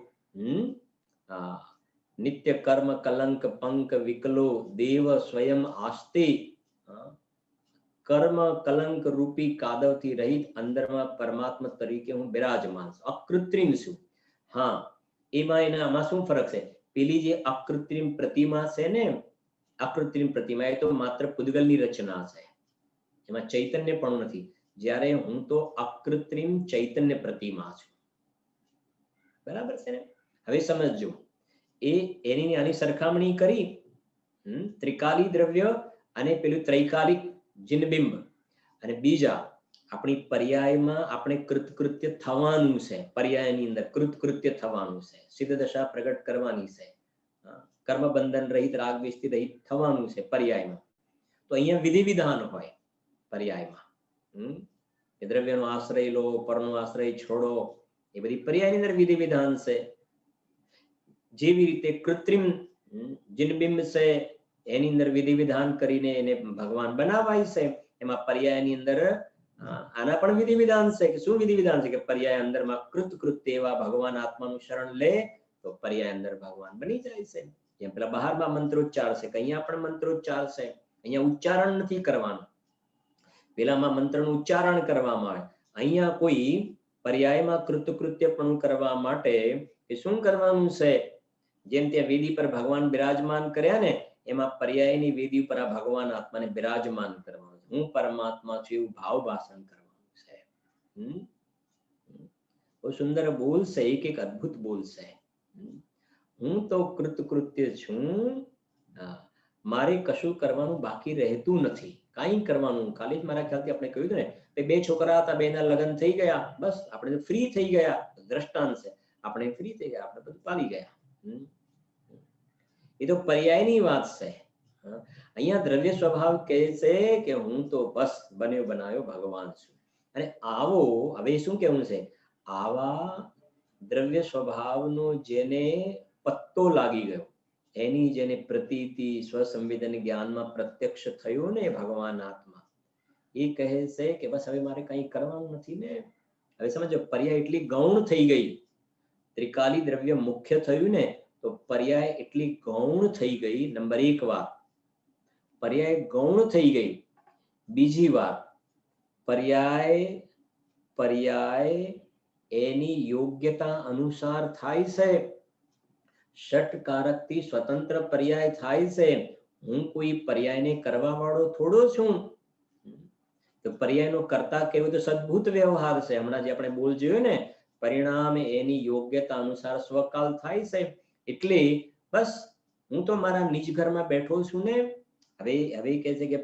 નિત્ય કર્મ કલંક પંક વિકલો દેવ સ્વયં આસ્તે. કર્મ કલંક રૂપી કાદવથી રહિત અંદરમાં પરમાત્મા તરીકે હું બિરાજમાન છું, અકૃત્રિમ છું. હા, એમાં આમાં શું ફરક છે? પેલી જે અકૃત્રિમ પ્રતિમા છે ને, અકૃત્રિમ પ્રતિમા એ તો માત્ર પૂદગલની રચના છે, એમાં ચૈતન્ય પણ નથી. જ્યારે હું તો અકૃત્રિમ ચૈતન્ય પ્રતિમા છું. બરાબર છે ને? હવે સમજજો, એની આની સરખામણી કરી, ત્રિકાલી દ્રવ્ય અને પેલું ત્રૈકાલિક જિનબિંબ, અને બીજા આપણી પર્યાયમાં આપણે કૃતકૃત્ય થવાનું છે. પર્યાયની અંદર કૃતકૃત્ય થવાનું છે, સિદ્ધ દશા પ્રગટ કરવાની છે, કર્મ બંધન રહિત રાગદ્વેષથી રહિત થવાનું છે પર્યાયમાં. તો અહીંયા વિધિ વિધાન હોય પર્યાયમાં, એ દ્રવ્યનો આશ્રય લો, પરનો આશ્રય છોડો, એ બધી પર્યાયની અંદર વિધિ વિધાન છે. જેવી રીતે કૃત્રિમ જિનબિંબ છે, એની અંદર વિધિ વિધાન કરીને એને ભગવાન બનાવાય છે. એમાં પર્યાયની અંદર આના પણ વિધિ વિધાન છે. કે શું વિધિ વિધાન છે? કે પર્યાય અંદરમાં કૃતકૃત્ય એવા ભગવાન આત્માનું શરણ લે તો પર્યાય અંદર ભગવાન બની જાય છે. જેમ પેલા બહારમાં મંત્રોચ્ચાર છે, કે અહીંયા પણ મંત્રોચ્ચાર છે. અહીંયા ઉચ્ચારણ નથી કરવાનું, પેલામાં મંત્રનું ઉચ્ચારણ કરવામાં આવે. અહીંયા કોઈ પર્યાયમાં કૃતકૃત્ય પણ કરવા માટે એ શું કરવાનું છે? જેમ ત્યાં વેદી પર ભગવાન બિરાજમાન કર્યા ને, એમાં પર્યાયની વેદી પર આ ભગવાન આત્માને બિરાજમાન કરવાનું છે. હું પરમાત્મા છું એવું ભાવ ભાષણ કરવાનું છે. બહુ સુંદર બોલ છે, એક અદ્ભુત બોલ છે. હું તો કૃતકૃત્ય છું, મારે કશું કરવાનું બાકી રહેતું નથી, કાંઈ કરવાનું. ખાલી જ મારા ખ્યાલથી આપણે કહ્યું હતું ને, બે છોકરા હતા, બેના લગ્ન થઈ ગયા, બસ આપણે ફ્રી થઈ ગયા. દ્રષ્ટાંત છે, આપણે ફ્રી થઈ ગયા, આપણે બધું પાલી ગયા. એ તો પર્યાયની વાત છે. અહીંયા દ્રવ્ય સ્વભાવ કહે છે કે હું તો બસ બન્યો બનાવ્યો ભગવાન છું. અને આવો, હવે શું કહેવું છે? આવા દ્રવ્ય સ્વભાવનો જેને પત્તો લાગી ગયો, એની જેને પ્રતીતિ સ્વસંવેદન જ્ઞાનમાં પ્રત્યક્ષ થયું ને ભગવાન આત્મા, એ કહે છે કે બસ હવે મારે કંઈ કરવાનું નથી ને. હવે સમજો, પર્યાય એટલી ગૌણ થઈ ગઈ. ત્રિકાલી દ્રવ્ય મુખ્ય થયું ને, તો પર્યાય એટલી ગૌણ થઈ ગઈ. નંબર 1 વાત, પર્યાય ગૌણ થઈ ગઈ. બીજી વાત, પર્યાય એની યોગ્યતા અનુસાર થાય છે. ષટકારકથી સ્વતંત્ર પર્યાય થાય છે. હું કોઈ પર્યાયને કરવા વાળો થોડો છું. તો પર્યાયનો કર્તા કેવું તો સદભૂત વ્યવહાર છે. હમણાં જે આપણે બોલ જોયું ને, પરિણામ એની યોગ્યતા અનુસાર સ્વકાલ થાય છે. એટલે બસ હું તો મારા નિજ ઘરમાં બેઠો છું ને, હવે કહે છે કે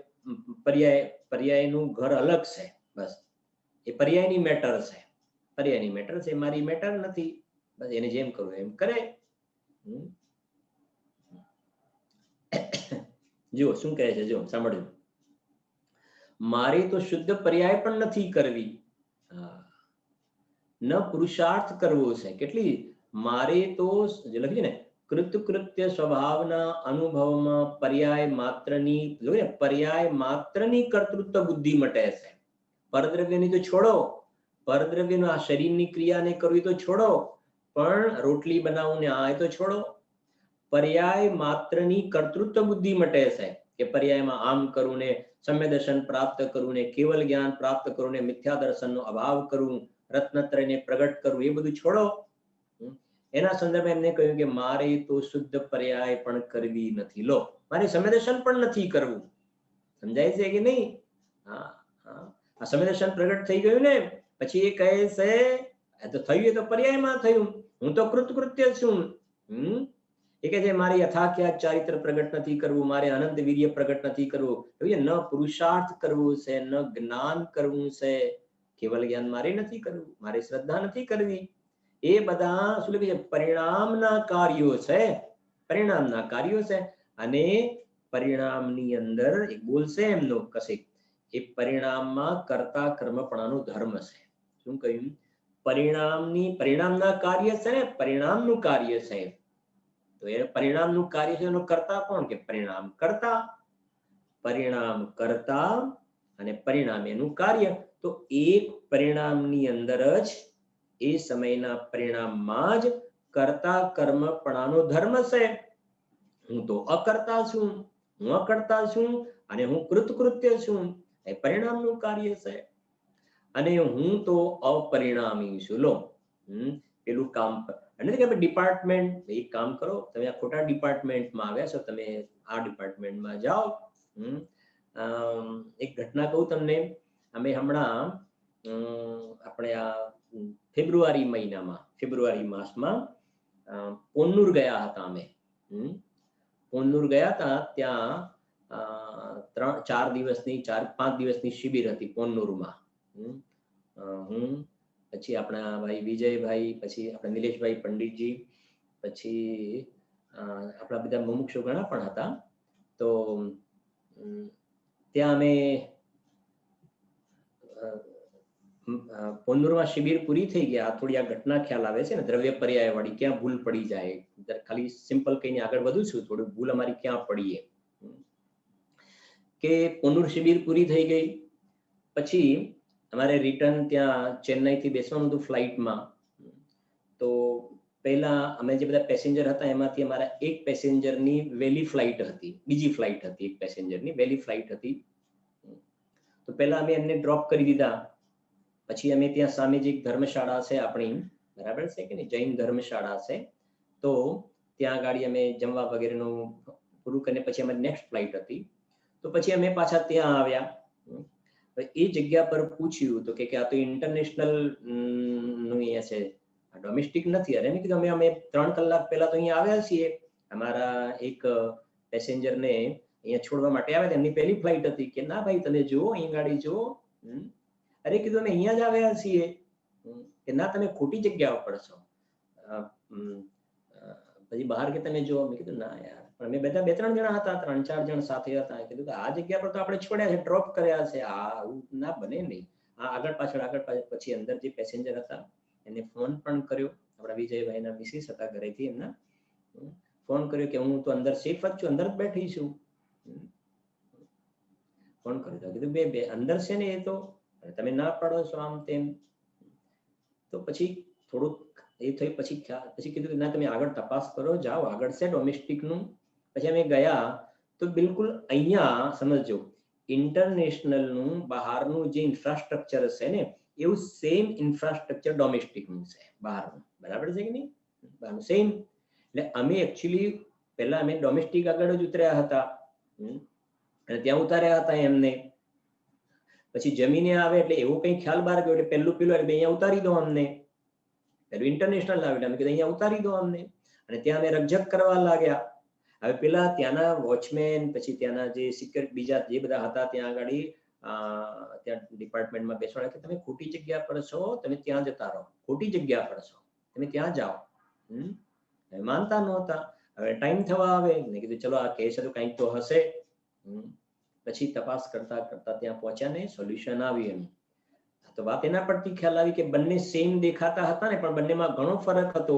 પર્યાયનું ઘર અલગ છે. બસ એ પર્યાયની મેટર છે. પર્યાયની મેટર છે, મારી મેટર નથી. બસ એને જેમ કરવું એમ કરે. જુઓ શું કહે છે, જો સાંભળ્યું. મારે તો શુદ્ધ પર્યાય પણ નથી કરવી, ન પુરુષાર્થ કરવો છે. કેટલી મારે તો લખ્યું ને, કૃતકૃત્ય સ્વભાવના અનુભવમાં પર્યાય માત્રની કર્તૃત્વ બુદ્ધિ મટે છે. પરદ્રવ્યની તો છોડો, પરદ્રવ્યનું આ શરીરની ક્રિયાને કરવી તો છોડો, પણ રોટલી બનાવું ને આ તો છોડો. પર્યાય માત્રની કર્તૃત્વ બુદ્ધિ મટે છે કે પર્યાયમાં આમ કરવું ને સમ્યદર્શન પ્રાપ્ત કરવું ને કેવલ જ્ઞાન પ્રાપ્ત કરવું ને મિથ્યા દર્શનનો અભાવ કરવું, રત્નત્રયને પ્રગટ કરવું, એ બધું છોડો. એના સંદર્ભે એમને કહ્યું કે મારે તો શુદ્ધ પર્યાય પણ કરવી નથી. લો, મારે સમ્યદર્શન પણ નથી કરવું. સમજાય છે કે નહીં? હા, આ સમ્યદર્શન પ્રગટ થઈ ગયું ને પછી એ કહે છે તો થયું, એ તો પર્યાયમાં થયું. હું તો કૃતકૃત્ય છું. એ કહે છે મારે યથાખ્યાત ચારિત્ર પ્રગટ નથી કરવું, મારે અનંત વીર્ય પ્રગટ નથી કરવું. ન પુરુષાર્થ કરવું છે, ન જ્ઞાન કરવું છે, કેવલ જ્ઞાન મારે નથી કરવું, મારે શ્રદ્ધા નથી કરવી. એ બધા શું લખે છે? પરિણામના કાર્યો છે. પરિણામના કાર્યો છે. અને પરિણામની અંદર એક બોલશે એમનો કશેક, એ પરિણામમાં કર્તા કર્મપણાનો ધર્મ છે. શું કહ્યું? પરિણામના કાર્ય છે ને, પરિણામનું કાર્ય છે. તો એ પરિણામનું કાર્ય છે, એનો કર્તા કોણ? કે પરિણામ કર્તા. પરિણામ કર્તા અને પરિણામ એનું કાર્ય. તો એક પરિણામની અંદર જ, એ સમયના પરિણામમાં જ કર્તા કર્મપણાનો ધર્મ છે. હું તો અકર્તા છું, હું અકર્તા છું, અને હું કૃતકૃત્ય છું. એ પરિણામનું કાર્ય છે. અને હું તો અપરિણામી છું. લો, પેલું કામ નથી કે ડિપાર્ટમેન્ટ, એક કામ કરો, તમે આ ખોટા ડિપાર્ટમેન્ટમાં આવ્યા છો, તમે આ ડિપાર્ટમેન્ટમાં જાઓ. એક ઘટના કહું તમને. અમે હમણાં આપણે આ ફેબ્રુઆરી માસમાં પોન્નુર ગયા હતા. અમે પોન્નુર ગયા હતા. ત્યાં 4-5 દિવસની શિબિર હતી પોન્નુરમાં. હું પછી આપણા ભાઈ વિજયભાઈ, પછી આપણા નિલેશભાઈ પંડિતજી, પછી આપણા બધા મુમુક્ષો ઘણા પણ હતા. તો ત્યાં અમે પોન્નુરમાં શિબિર પૂરી થઈ ગયા. થોડી આ ઘટના ખ્યાલ આવે છે ને, દ્રવ્ય પર્યાય વાળી, ક્યાં ભૂલ પડી જાય. ખાલી સિમ્પલ કહીને આગળ વધુ છું. થોડી ભૂલ અમારી ક્યાં પડીએ કે પોન્નુર શિબિર પૂરી થઈ ગઈ પછી અમારે રિટર્ન ત્યાં ચેન્નઈથી બેસવાનું હતું ફ્લાઇટમાં. તો પહેલા અમે જે બધા પેસેન્જર હતા એમાંથી અમારા એક પેસેન્જરની વહેલી ફ્લાઇટ હતી, બીજી ફ્લાઇટ હતી, એક પેસેન્જરની વહેલી ફ્લાઇટ હતી. તો પહેલા અમે એમને ડ્રોપ કરી દીધા. પછી અમે ત્યાં સામે જે ધર્મશાળા છે આપણી, બરાબર છે કે નહીં, જૈન ધર્મશાળા છે. તો ત્યાં આગળ અમે જમવા વગેરેનું પૂરું કરીને પછી અમારી નેક્સ્ટ ફ્લાઇટ હતી. તો પછી અમે પાછા ત્યાં આવ્યા. એ જગ્યા પર પૂછ્યું તો કે આ તો ઇન્ટરનેશનલ નું અહીંયા છે, આ ડોમેસ્ટિક નથી. અરે મેં કીધું અમે 3 કલાક પહેલા તો અહીંયા આવ્યા છીએ. અમારા એક પેસેન્જરને અહીંયા છોડવા માટે આવ્યા, એમની પહેલી ફ્લાઇટ હતી. કે ના ભાઈ, તમે જુઓ અહીં ગાડી જુઓ. અરે કીધું અમે અહીંયા જ આવ્યા છીએ. કે ના, તમે ખોટી જગ્યા ઉપર છો. પછી બહાર કે તમે જુઓ. મેં કીધું ના યાર, પણ અમે બધા 2-3 જણા હતા, 3-4 જણ સાથે હતા. કીધું કે આ જગ્યા પર તો આપણે છોડ્યા છે, ડ્રોપ કર્યા છે, આવું ના બને નહીં. આગળ પાછળ પછી અંદર જે પેસેન્જર હતા એને ફોન પણ કર્યો. આપણા વિજયભાઈના મિસિસ હતા ઘરેથી, એમના ફોન કર્યો કે હું તો અંદર સેફ જ છું, અંદર જ બેઠી છું. ફોન કર્યો, કીધું બે અંદર છે ને, એ તો તમે ના પાડો છો આમ તેમ. તો પછી થોડુંક એ થયું. પછી કીધું કે ના, તમે આગળ તપાસ કરો, જાઓ આગળ છે ડોમેસ્ટિકનું. પછી અમે ગયા તો બિલકુલ અહીંયા સમજો, ઇન્ટરનેશનલ નું બહારનું જે ઇન્ફ્રાસ્ટ્રક્ચર છે ને એવું સેમ ઇન્ફ્રાસ્ટ્રક્ચર ડોમેસ્ટિક નું છે બહારનું, બરાબર છે કે નહીં? બહારનું સેમ. એટલે અમે એકચ્યુઅલી પહેલા અમે ડોમેસ્ટિક આગળ જ ઉતર્યા હતા અને ત્યાં ઉતાર્યા હતા એમને. પછી જમીને આવે એટલે એવો કંઈ ખ્યાલ બહાર ગયો એટલે પેલું અહીંયા ઉતારી દો અમને. પેલું ઇન્ટરનેશનલ આવે એટલે અમે કીધું અહીંયા ઉતારી દો અમને. અને ત્યાં અમે રકઝક કરવા લાગ્યા. હવે પેલા ત્યાંના વોચમેન, પછી ત્યાંના જે સિક્યોરિટી બીજા જે બધા હતા ત્યાં આગળ ત્યાં ડિપાર્ટમેન્ટમાં બેસવાના કે તમે ખોટી જગ્યા પર છો, તમે ત્યાં જતા રહો, ખોટી જગ્યા પર છો, તમે ત્યાં જાઓ. માનતા નહોતા. હવે ટાઈમ થવા આવે, મેં કીધું ચલો આ કેસ હતું કંઈક તો હશે. પછી તપાસ કરતા કરતા ત્યાં પહોંચ્યા ને સોલ્યુશન આવ્યું એમ. તો વાત એના પરથી ખ્યાલ આવી કે બંને સેમ દેખાતા હતા ને, પણ બંનેમાં ઘણો ફરક હતો.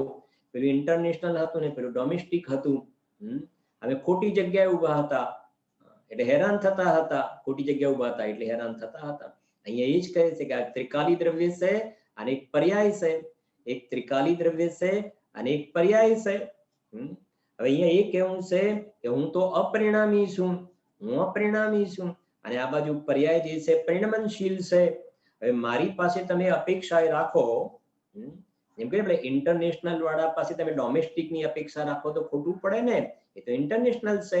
પેલું ઇન્ટરનેશનલ હતું ને પેલું ડોમેસ્ટિક હતું. હવે ખોટી જગ્યાએ ઉભા હતા એટલે હેરાન થતા હતા, ખોટી જગ્યાએ ઉભા હતા એટલે હેરાન થતા હતા. અહીંયા એ જ કહે છે કે આ ત્રિકાલી દ્રવ્ય છે અને એક પર્યાય છે. એક ત્રિકાલી દ્રવ્ય છે અને એક પર્યાય છે. હવે અહીંયા એ કહેવું છે કે હું તો અપરિણામી છું, હું અપરિણામી છું, અને આ બાજુ પર્યાય જે છે પરિણમનશીલ છે. હવે મારી પાસે તમે અપેક્ષા રાખો, જેમ કે આપણે ઇન્ટરનેશનલ વાળા પાસે તમે ડોમેસ્ટિક ની અપેક્ષા રાખો તો ખોટું પડે ને. એ તો ઇન્ટરનેશનલ છે.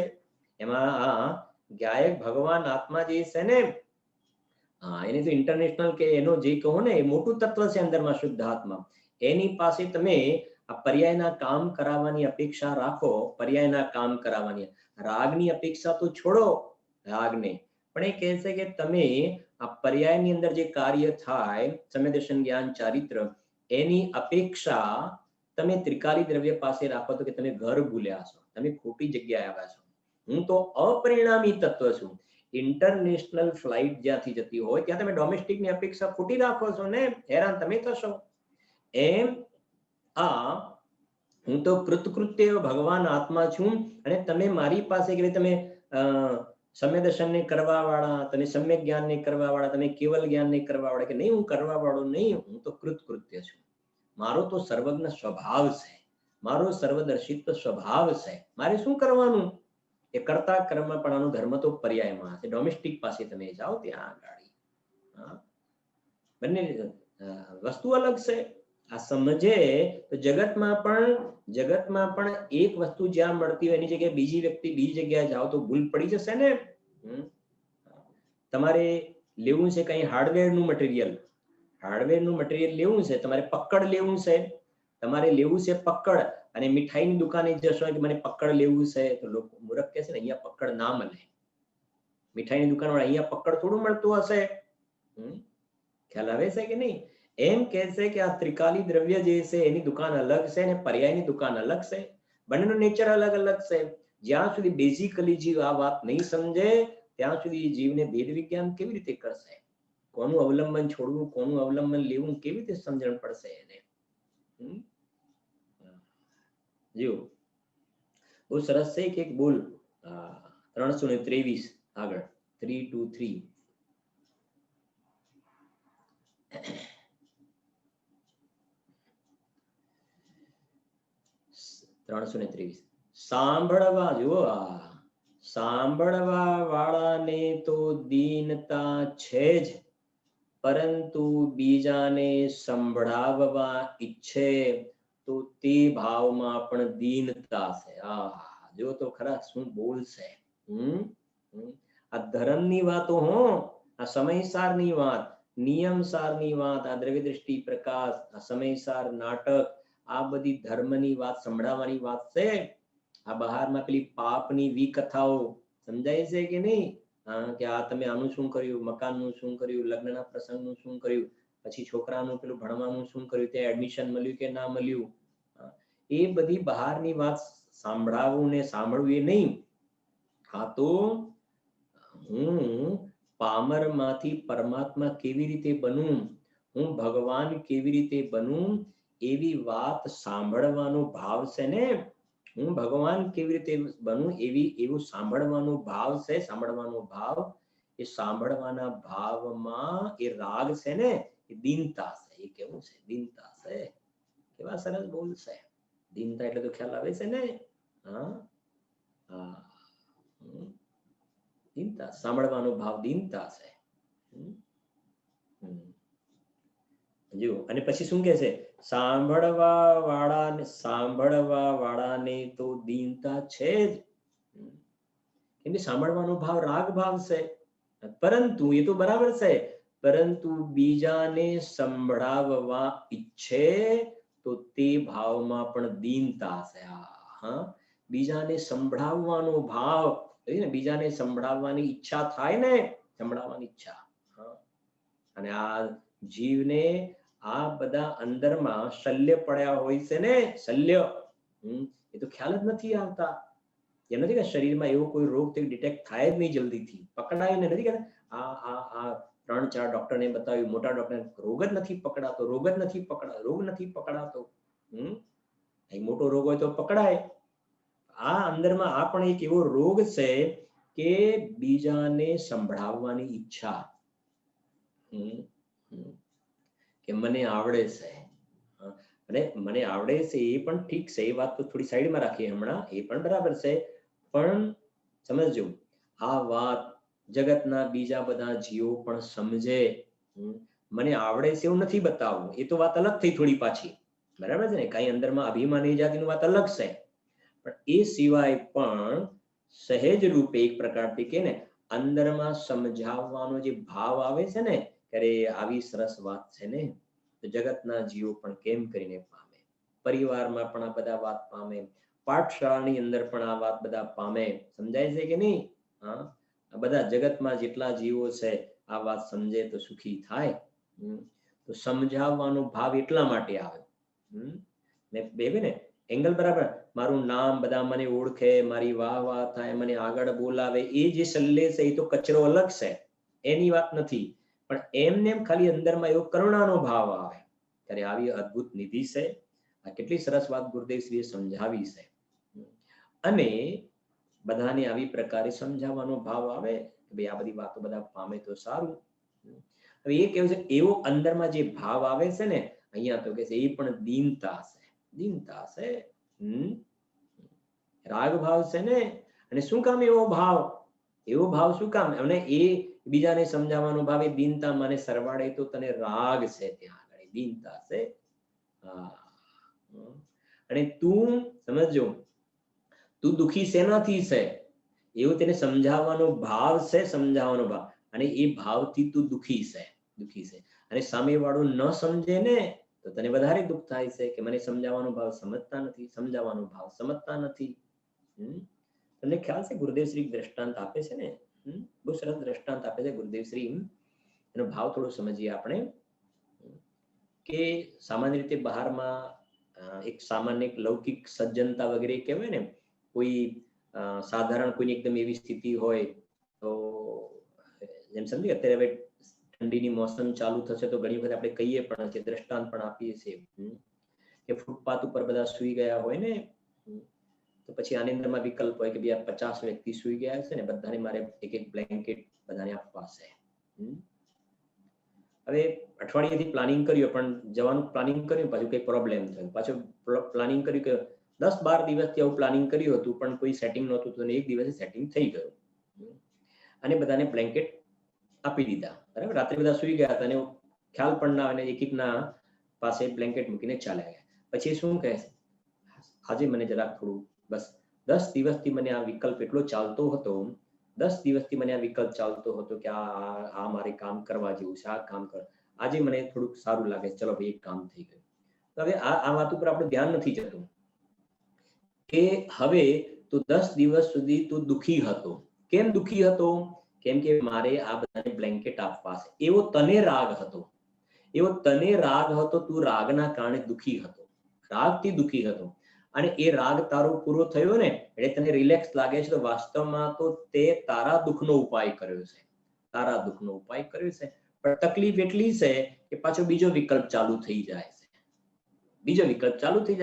એમાં ગાયક ભગવાન આત્મા જે છે ને, એને તો ઇન્ટરનેશનલ કે એનો જે કહો ને એ મોટું તત્વ છે અંદરમાં શુદ્ધ આત્મા. એની પાસે તમે આ પર્યાયના કામ કરાવવાની અપેક્ષા રાખો, પર્યાયના કામ કરાવવાની. રાગની અપેક્ષા તો છોડો રાગને, પણ એ કહે છે કે તમે આ પર્યાયની અંદર જે કાર્ય થાય સંવેદર્શન જ્ઞાન ચારિત્ર, એની અપેક્ષા તમે ત્રિકાલી દ્રવ્ય પાસે રાખો તો કે તમે ઘર ભૂલ્યા છો, તમે ખોટી જગ્યાએ આવ્યા છો. હું તો અપરિણામી તત્વ છું. ઇન્ટરનેશનલ ફ્લાઇટ જ્યાંથી જતી હોય ત્યાં તમે ડોમેસ્ટિક ની અપેક્ષા ખોટી રાખો છો ને, હેરાન તમે થશો. એમ હું તો કૃતકૃત્ય ભગવાન આત્મા છું અને તમે મારી પાસે કે તમે સમ્ય દર્શનને કરવા વાળા, તમે સમ્યક જ્ઞાનને કરવા વાળા, તમે કેવલ જ્ઞાનને કરવા વાળા, કે નહીં હું કરવા વાળો નહીં, હું તો કૃતકૃત્ય છું. મારો તો સર્વજ્ઞ સ્વભાવ છે, મારો સર્વદર્શિત્વ સ્વભાવ છે. મારે શું કરવાનું? એ કરતા કર્મપણાનો ધર્મ તો પર્યાયમાં છે. ડોમેસ્ટિક પાસે તમે જાઓ ત્યાં આગળ બંને વસ્તુ અલગ છે. આ સમજે તો જગતમાં પણ એક વસ્તુ જ્યાં મળતી હોય એની જગ્યાએ બીજી વ્યક્તિ બીજી જગ્યાએ જાઓ તો ભૂલ પડી જશે ને. તમારે લેવું છે કઈ હાર્ડવેરનું મટીરિયલ, હાર્ડવેરનું મટીરિયલ લેવું છે, તમારે પકડ લેવું છે, તમારે લેવું છે પકડ, અને મીઠાઈની દુકાને જશો કે મને પકડ લેવું છે તો લોકો મૂર્ખ કહે છે ને અહીંયા પકડ ના મળે. મીઠાઈની દુકાન વાળા અહીંયા પકડ થોડું મળતું હશે. ખ્યાલ આવે છે કે નહીં? એમ કહે છે કે આ ત્રિકાલી દ્રવ્ય જે છે એની દુકાન અલગ છે અને પર્યાયની દુકાન અલગ છે. બંનેનું નેચર અલગ અલગ છે. જ્યાં સુધી બેઝિકલી જીવ આ વાત નહીં સમજે ત્યાં સુધી જીવને ભેદ વિજ્ઞાન કેવી રીતે કરશે? કોનું અવલંબન છોડવું, કોનું અવલંબન લેવું, કેવી રીતે સમજણ પડશે એને? જો બહુ સરસ છે કે બોલ 323 આગળ 323 323 સાંભળવા, જુઓ સાંભળવા વાળાને તો દીનતા છે જ, પરંતુ બીજાને સંભળાવવા ઈચ્છે તો તે ભાવમાં પણ દીનતા છે. જો તો ખરા શું બોલશે. આ ધર્મની વાતો હો, આ સમયસારની વાત, નિયમસારની વાત, આ દ્રવ્ય દ્રષ્ટિ પ્રકાશ, આ સમયસાર નાટક, આ બધી ધર્મની વાત સંભળાવવાની વાત છે. આ બહારમાં પેલી પાપની વિકથાઓ સમજાય છે કે નહીં? કે આ તમે આનું શું કર્યું, મકાનનું શું કર્યું, લગ્નના પ્રસંગનું શું કર્યું, પછી છોકરાનું પેલું ભણવાનું શું કર્યું, ત્યાં એડમિશન મળ્યું કે ના મળ્યું, એ બધી બહારની વાત સાંભળાવું ને સાંભળવું એ નહીં. આ તો હું પામરમાંથી પરમાત્મા કેવી રીતે બનું, હું ભગવાન કેવી રીતે બનું, એવી વાત સાંભળવાનો ભાવ છે ને. હું ભગવાન કેવી રીતે બનું એવું સાંભળવાનો ભાવ છે. સાંભળવાનો ભાવ, એ સાંભળવાના ભાવમાં એ રાગ છે ને, એ દીનતા છે. એ કેવું છે? દીનતા છે. કેવા સરસ બોલશે. દીનતા એટલે તો ખ્યાલ આવે છે ને. દીનતા, સાંભળવાનો ભાવ દીનતા છે. જો અને પછી શું કહે છે, સાંભળવા વાળાને તો દીનતા છે જ, કેમ કે સાંભળવાનો ભાવ રાગ ભાવ છે, પરંતુ એ તો બરાબર છે, પરંતુ બીજાને સંભળાવવા ઈચ્છે તો તે ભાવમાં પણ દીનતા છે. હા, બીજાને સંભળાવવાનો ભાવ, બીજાને સંભળાવવાની ઈચ્છા થાય ને, સંભળાવવાની ઈચ્છા, અને આ જીવને આ બધા અંદરમાં શલ્ય પડ્યા હોય છે ને, શલ્ય, એ તો ખ્યાલ જ નથી આવતા. એમ નથી કે શરીરમાં એવો કોઈ રોગ ડિટેક્ટ થાય જ નહીં જલ્દીથી, પકડાય ને નથી કે આ 3-4 ડોક્ટરને બતાવ્યું, મોટા ડોક્ટર, રોગ જ નથી પકડાતો, રોગ નથી પકડાતો. મોટો રોગ હોય તો પકડાય. આ અંદરમાં આ પણ એક એવો રોગ છે કે બીજાને સંભળાવવાની ઈચ્છા, કે મને આવડે છે, અને મને આવડે છે એ પણ ઠીક છે, એ વાત તો થોડી સાઈડમાં રાખીએ હમણાં, એ પણ બરાબર છે, પણ સમજજો આ વાત જગતના બીજા બધા જીવો પણ સમજે. મને આવડે છે એવું નથી બતાવવું, એ તો વાત અલગ થઈ થોડી પાછી, બરાબર છે ને, કઈ અંદરમાં અભિમાન એ જાતિની વાત અલગ છે, પણ એ સિવાય પણ સહેજ રૂપે એક પ્રકારથી કે ને અંદરમાં સમજાવવાનો જે ભાવ આવે છે ને, ત્યારે આવી સરસ વાત છે ને, તો જગતના જીવો પણ કેમ કરીને પામે, પરિવારમાં પણ આ બધા વાત પામે, પાઠશાળાની અંદર પણ આ વાત બધા પામે. સમજાય છે કે નહીં? હા, આ બધા જગતમાં જેટલા જીવો છે આ વાત સમજે તો સુખી થાય. તો સમજાવવાનો ભાવ એટલા માટે આવે ને બેબી ને એંગલ બરાબર, મારું નામ બધા મને ઓળખે, મારી વાહ વાહ થાય, મને આગળ બોલાવે, એ જે સલ્લે છે એ તો કચરો અલગ છે, એની વાત નથી, પણ એમને એમ ખાલી અંદરમાં એવો કરુણાનો ભાવ આવે ત્યારે આવી અદ્ભુત નિધિ છે. આ કેટલી સરસ વાત ગુરુદેવશ્રીએ સમજાવી છે. અને બધાને આવી પ્રકારે સમજાવવાનો ભાવ આવે કે ભાઈ આ બધી વાતો બધા પામે તો સારું. હવે એ કેવું છે, એવો અંદરમાં જે ભાવ આવે છે ને, અહીંયા તો કે છે એ પણ દીનતા છે, દીનતા છે. રાગ ભાવ છે ને, અને શું કામ એવો ભાવ શું કામ, અને એ બીજાને સમજાવવાનો ભાવ એ દીનતા, મને સરવાળે તો તને રાગ છે, ત્યાં આગળ દીનતા છે. અને તું સમજો, તું દુખી શેનાથી છે એવું તેને સમજાવવાનો ભાવ છે, સમજાવવાનો ભાવ, અને એ ભાવથી તું દુખી છે, અને સામેવાળો ન સમજે ને તો તને વધારે દુઃખ થાય છે કે મને સમજાવવાનો ભાવ સમજતા નથી. તમને ખ્યાલ છે ગુરુદેવ શ્રી દ્રષ્ટાંત આપે છે ને, બહુ સરસ દ્રષ્ટાંત આપે છે ગુરુદેવ શ્રી. એનો ભાવ થોડો સમજીએ આપણે, કે સામાન્ય રીતે બહારમાં એક સામાન્ય લૌકિક સજ્જનતા વગેરે કહેવાય ને, કોઈ સાધારણ કોઈની એકદમ એવી સ્થિતિ હોય તો જેમ સમજી અત્યારે હવે ઠંડીની મોસમ ચાલુ થશે તો ઘણી વખત આપણે કહીએ પણ છે, દ્રષ્ટાંત પણ આપીએ છીએ કે ફૂટપાથ ઉપર બધા સૂઈ ગયા હોય ને, તો પછી આની અંદરમાં વિકલ્પ હોય કે ભાઈ 50 વ્યક્તિ સૂઈ ગયા છે ને, બધાને મારે એક બ્લેન્કેટ બધાને આપવા છે. હવે અઠવાડિયેથી પ્લાનિંગ કર્યું, પણ જવાનું પ્લાનિંગ કર્યું, પાછું કંઈ પ્રોબ્લેમ થયો, પાછું પ્લાનિંગ કર્યું કે 10-12 દિવસથી આવું પ્લાનિંગ કર્યું હતું પણ કોઈ સેટિંગ નહોતું, તો એક દિવસે સેટિંગ થઈ ગયું અને બધાને બ્લેન્કેટ આપી દીધા. બરાબર, રાત્રે બધા સૂઈ ગયા હતા અને ખ્યાલ પણ ના આવે, એક-એકના પાસે બ્લેન્કેટ મૂકીને ચાલ્યા ગયા. પછી શું કહે છે, આજે મને જરાક થોડું, બસ 10 દિવસથી મને આ વિકલ્પ એટલો ચાલતો હતો, 10 દિવસથી મને આ વિકલ્પ ચાલતો હતો કે આ મારે કામ કરવા જેવું છે, આ કામ કર, આજે મને થોડુંક સારું લાગે, ચલો ભાઈ એક કામ થઈ ગયું. હવે આ વાત ઉપર આપણું ધ્યાન નથી જતું કે હવે તો 10 દિવસ સુધી તું દુખી હતો. કેમ દુખી હતો? કેમ કે મારે આ બધાને બ્લેન્કેટ આપવા છે, એવો તને રાગ હતો, તું રાગના કારણે દુખી હતો, રાગથી દુખી હતો, અને એ રાગ તારો પૂરો થયો ને એટલે તને રિલેક્સ લાગે છે, તો વાસ્તવમાં તો તે તારા દુઃખનો ઉપાય કર્યો છે, પણ તકલીફ એટલી છે કે પાછો બીજો વિકલ્પ ચાલુ થઈ જાય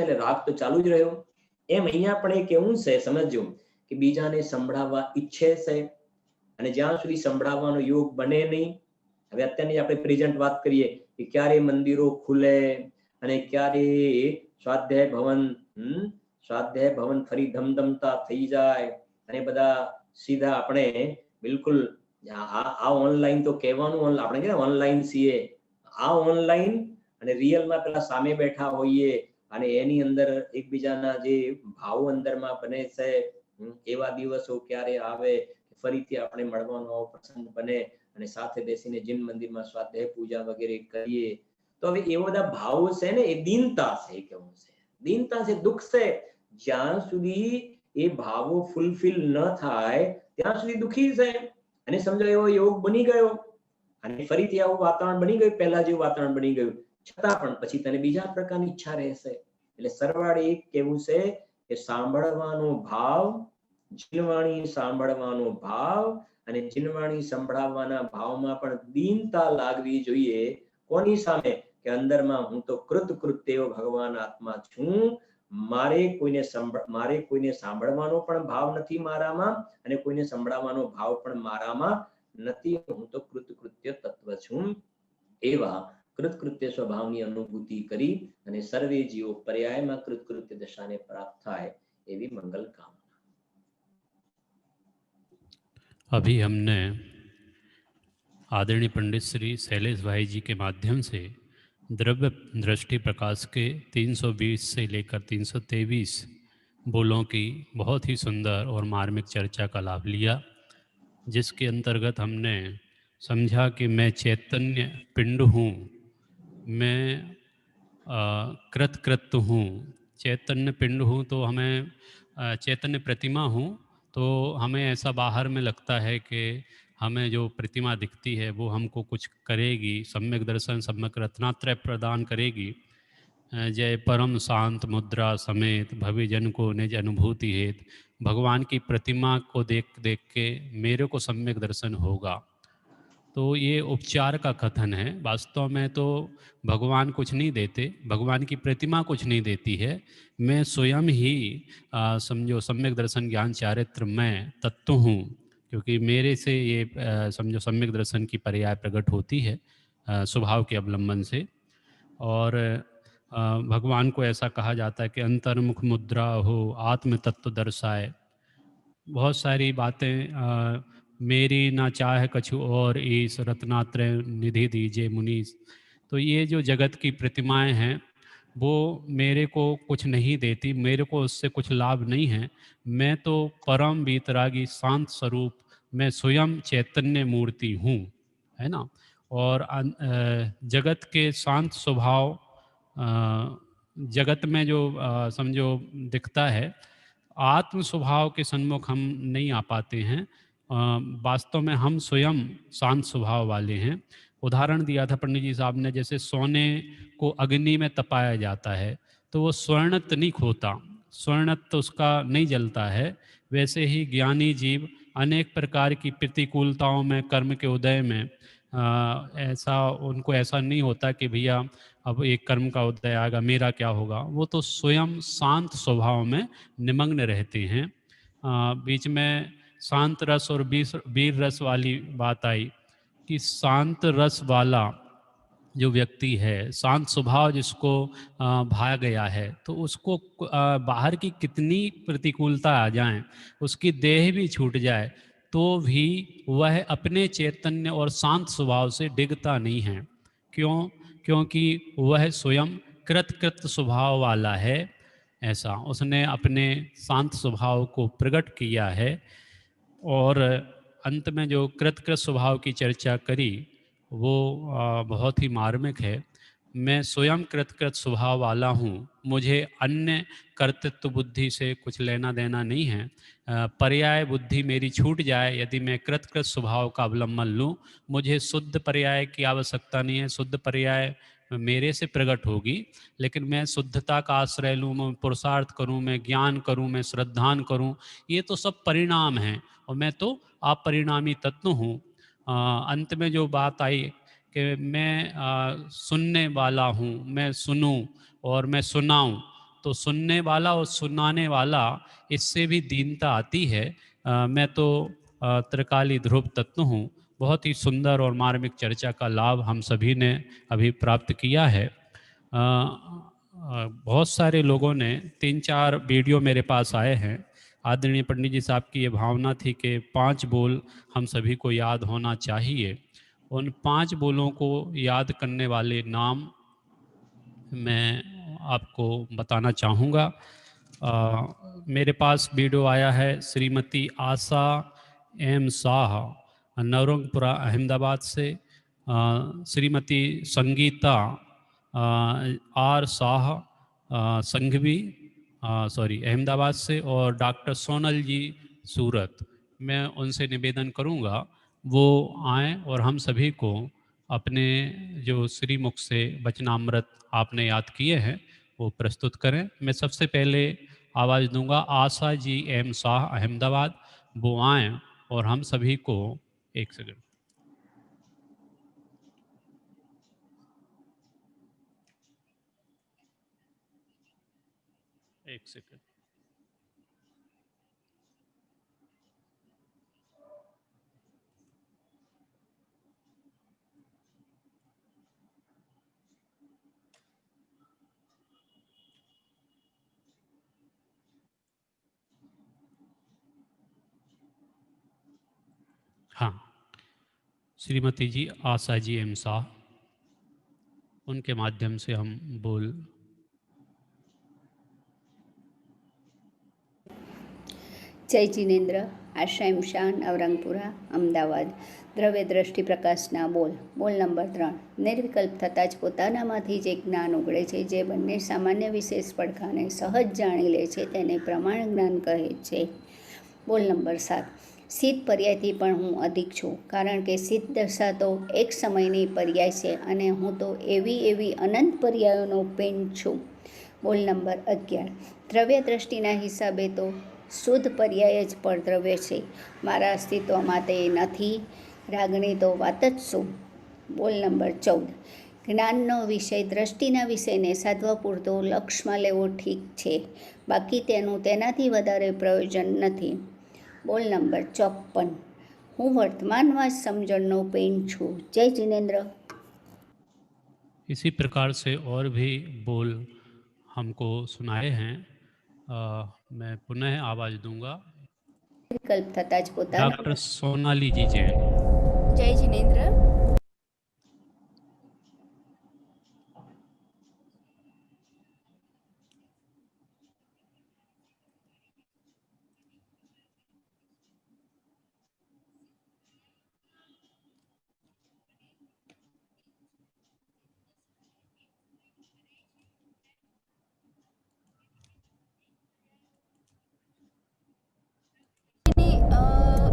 એટલે રાગ તો ચાલુ જ રહ્યો. એમ અહીંયા પણ એક એવું છે, સમજજો કે બીજાને સંભળાવવા ઈચ્છે છે, અને જ્યાં સુધી સંભળાવવાનો યોગ બને નહીં, હવે અત્યારની આપણે પ્રેઝન્ટ વાત કરીએ કે ક્યારે મંદિરો ખુલે અને ક્યારે સ્વાધ્યાય ભવન ફરી ધમધમતા થઈ જાય અને બધા સીધા આપણે બિલકુલ આ ઓનલાઈન તો કહેવાનું આપણે કે ઓનલાઈન છીએ, આ ઓનલાઈન અને રિયલમાં પેલા સામે બેઠા હોઈએ અને એની અંદર એકબીજાના જે ભાવો અંદરમાં બને છે, એવા દિવસો ક્યારે આવે ફરીથી આપણે મળવાનો પ્રસંગ બને અને સાથે બેસીને જીન મંદિરમાં સ્વાધ્યાય પૂજા વગેરે કરીએ, તો હવે એ બધા ભાવો છે ને એ દીનતા છે, કેવું છે દીનતા છે, દુઃખ છે. જ્યાં સુધી એ ભાવો ફૂલફિલ ન થાય ત્યાં સુધી દુઃખી છે. અને સમજો એવો યોગ બની ગયો અને ફરીથી આવું વાતાવરણ બની ગયું, પહેલા જેવું વાતાવરણ બની ગયું, છતાં પણ પછી તને બીજા પ્રકારની ઈચ્છા રહેશે. એટલે સરવાળે એક કેવું છે કે સાંભળવાનો ભાવ, જીનવાણી સાંભળવાનો ભાવ અને જીનવાણી સંભળાવવાના ભાવમાં પણ દીનતા લાગવી જોઈએ. કોની સામે? કે અંદરમાં હું તો કૃતકૃત્ય ભગવાન આત્મા છું, મારે કોઈને સાંભળવાનો પણ ભાવ નથી મારામાં અને કોઈને સંભળાવવાનો ભાવ પણ મારામાં નથી. હું તો કૃતકૃત્ય તત્વ છું. એવા કૃતકૃત્ય સ્વભાવની અનુભૂતિ કરી અને સર્વે જીવો પર્યાયમાં કૃતકૃત્ય દશાને પ્રાપ્ત થાય એવી મંગલ કામના. अभी हमने आदरणीय पंडित श्री शैलेश भाई जी के माध्यम से द्रव्य दृष्टि प्रकाश के 320 से लेकर 323 बोलों की बहुत ही सुंदर और मार्मिक चर्चा का लाभ लिया, जिसके अंतर्गत हमने समझा कि मैं चैतन्य पिंड हूँ, मैं कृतकृत्य हूँ। चैतन्य पिंड हूँ तो हमें चैतन्य प्रतिमा हूँ, तो हमें ऐसा बाहर में लगता है कि हमें जो प्रतिमा दिखती है वो हमको कुछ करेगी, सम्यक दर्शन सम्यक रत्नात्रय प्रदान करेगी। जय परम शांत मुद्रा समेत भवि जन को निज अनुभूति हेत, भगवान की प्रतिमा को देख देख के मेरे को सम्यक दर्शन होगा। तो ये उपचार का कथन है। वास्तव में तो भगवान कुछ नहीं देते, भगवान की प्रतिमा कुछ नहीं देती है। मैं स्वयं ही समझो सम्यक दर्शन ज्ञान चारित्र मैं तत्व हूँ, क्योंकि मेरे से ये समझो सम्यक दर्शन की पर्याय प्रकट होती है स्वभाव के अवलंबन से। और भगवान को ऐसा कहा जाता है कि अंतर्मुख मुद्रा हो आत्म तत्व दर्शाए। बहुत सारी बातें मेरी ना चाह कछु और ईस रत्नात्रय निधि दीजिए मुनीस। तो ये जो जगत की प्रतिमाएं हैं वो मेरे को कुछ नहीं देती, मेरे को उससे कुछ लाभ नहीं है। मैं तो परम वीतरागी शांत स्वरूप, मैं स्वयं चैतन्य मूर्ति हूँ, है ना। और जगत के शांत स्वभाव जगत में जो समझो दिखता है, आत्म स्वभाव के सन्मुख हम नहीं आ पाते हैं। वास्तव में हम स्वयं शांत स्वभाव वाले हैं। उदाहरण दिया था पंडित जी साहब ने, जैसे सोने को अग्नि में तपाया जाता है तो वो स्वर्णत नहीं खोता, स्वर्णत तो उसका नहीं जलता है। वैसे ही ज्ञानी जीव अनेक प्रकार की प्रतिकूलताओं में, कर्म के उदय में ऐसा उनको ऐसा नहीं होता कि भैया अब एक कर्म का उदय आएगा मेरा क्या होगा। वो तो स्वयं शांत स्वभाव में निमग्न रहते हैं। बीच में शांत रस और वीर रस वाली बात आई कि शांत रस वाला जो व्यक्ति है, शांत स्वभाव जिसको भा गया है, तो उसको बाहर की कितनी प्रतिकूलता आ जाए, उसकी देह भी छूट जाए, तो भी वह अपने चैतन्य और शांत स्वभाव से डिगता नहीं है। क्यों? क्योंकि वह स्वयं कृत स्वभाव वाला है। ऐसा उसने अपने शांत स्वभाव को प्रकट किया है। और अंत में जो कृत स्वभाव की चर्चा करी वो बहुत ही मार्मिक है। मैं स्वयं कृत स्वभाव वाला हूँ, मुझे अन्य कर्तृत्व बुद्धि से कुछ लेना देना नहीं है। पर्याय बुद्धि मेरी छूट जाए यदि मैं कृत स्वभाव का अवलंबन लूँ, मुझे शुद्ध पर्याय की आवश्यकता नहीं है। शुद्ध पर्याय मेरे से प्रकट होगी, लेकिन मैं शुद्धता का आश्रय लूँ, मैं पुरुषार्थ करूँ, मैं ज्ञान करूँ, मैं श्रद्धान करूँ, ये तो सब परिणाम हैं और मैं तो अपरिणामी तत्व हूँ। अंत में जो बात आई कि मैं सुनने वाला हूँ, मैं सुनूं और मैं सुनाऊं, तो सुनने वाला और सुनाने वाला, इससे भी दीनता आती है। मैं तो त्रिकाली ध्रुव तत्व हूँ। बहुत ही सुंदर और मार्मिक चर्चा का लाभ हम सभी ने अभी प्राप्त किया है। बहुत सारे लोगों ने 3-4 वीडियो मेरे पास आए हैं आदरणीय पंडित जी साहब की ये भावना थी कि 5 बोल हम सभी को याद होना चाहिए। उन 5 बोलों को याद करने वाले नाम मैं आपको बताना चाहूँगा। मेरे पास वीडियो आया है श्रीमती आशा एम शाह, नवरंगपुरा अहमदाबाद से, श्रीमती संगीता आर शाह, संघवी सॉरी अहमदाबाद से, और डॉक्टर सोनल जी सूरत। मैं उनसे निवेदन करूंगा वो आएँ और हम सभी को अपने जो श्रीमुख से वचनामृत आपने याद किए हैं वो प्रस्तुत करें। मैं सबसे पहले आवाज़ दूंगा आशा जी एम शाह अहमदाबाद, वो आएँ और हम सभी को एक सेकंड एक सेकंड हाँ, श्रीमती जी आशा जी एम शाह, उनके माध्यम से हम बोल। जय जिनेन्द्र। आश्रम शाह, नवरंगपुरा अमदावाद। દ્રવ્ય દ્રષ્ટિ પ્રકાશના બોલ નંબર 3। નિર્વિકલ્પ થતાં જ પોતાનામાંથી જે જ્ઞાન ઉગડે છે, જે બંને સામાન્ય વિશેષ પડખાને સહજ જાણી લે છે, તેને પ્રમાણ જ્ઞાન કહે છે। બોલ નંબર 7। સિદ્ધ પર્યાયથી પણ હું અધિક છું, કારણ કે સિદ્ધ દશા તો એક સમયની પર્યાય છે અને હું તો એવી અનંત પર્યાયોનો પિંડ છું। બોલ નંબર 11। દ્રવ્ય દ્રષ્ટિના હિસાબે તો શુદ્ધ પર્યાય જ પરદ્રવ્ય છે, મારા અસ્તિત્વમાં તે નથી, રાગણી તો વાત જ શું। બોલ નંબર 14। જ્ઞાનનો વિષય દ્રષ્ટિના વિષયને સાધવા પૂરતો લક્ષમાં લેવો ઠીક છે, બાકી તેનું તેનાથી વધારે પ્રયોજન નથી। બોલ નંબર 54। હું વર્તમાનમાં જ સમજણનો પેન છું। જય जिनेन्द्र। इसी प्रकार से और भी बोल हमको सुनाए हैं। मैं पुनः आवाज दूंगा विकल्प થતા જ પોતાના डॉक्टर सोनाली जी जैन। જય जिनेन्द्र।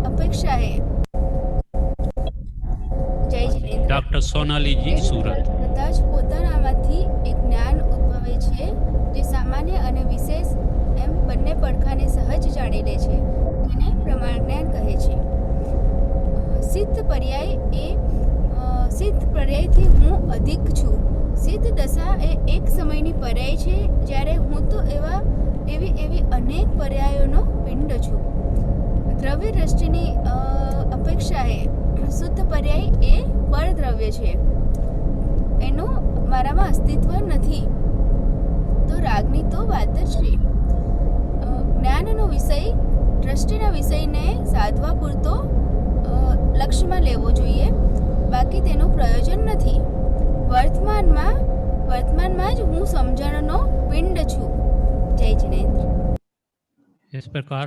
અપેક્ષા है। જય जिनेन्द्र। डॉक्टर सोनाली जी सूरत। થતાં જ પોતાનામાંથી એક જ્ઞાન ઉદ્ભવે છે, જે સામાન્ય અને વિશેષ એમ બંને પડખાને સહજ જાણી લે છે, તેને પ્રમાણ જ્ઞાન કહે છે। સિદ્ધ પર્યાયથી હું અધિક છું। સિદ્ધ દશા એ એક સમયની પર્યાય છે, જ્યારે હું તો એવી અનેક પર્યાયોનો પિંડ છું। દ્રવ્ય દ્રષ્ટિની અપેક્ષાએ શુદ્ધ પર્યાય એ પરદ્રવ્ય છે, એનું મારામાં અસ્તિત્વ નથી, તો રાગની તો વાત જ છે। જ્ઞાનનો વિષય દ્રષ્ટિના વિષયને સાધવા પૂરતો લક્ષ્યમાં લેવો જોઈએ, બાકી તેનું પ્રયોજન નથી। વર્તમાનમાં જ હું સમજણનો પિંડ છું। જય जिनेन्द्र। इस प्रकार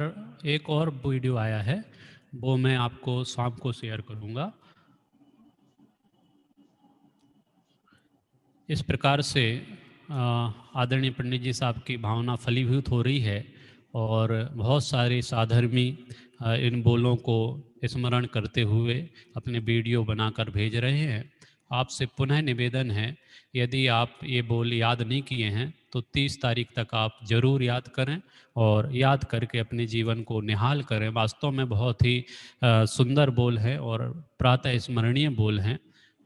एक और वीडियो आया है, वो मैं आपको शाम को शेयर करूंगा। इस प्रकार से आदरणीय पंडित जी साहब की भावना फलीभूत हो रही है और बहुत सारे साधर्मी इन बोलों को स्मरण करते हुए अपने वीडियो बनाकर भेज रहे हैं। आपसे पुनः निवेदन है, यदि आप ये बोल याद नहीं किए हैं तो 30 तारीख तक आप ज़रूर याद करें और याद करके अपने जीवन को निहाल करें। वास्तव में बहुत ही सुंदर बोल है और प्रातः स्मरणीय बोल हैं।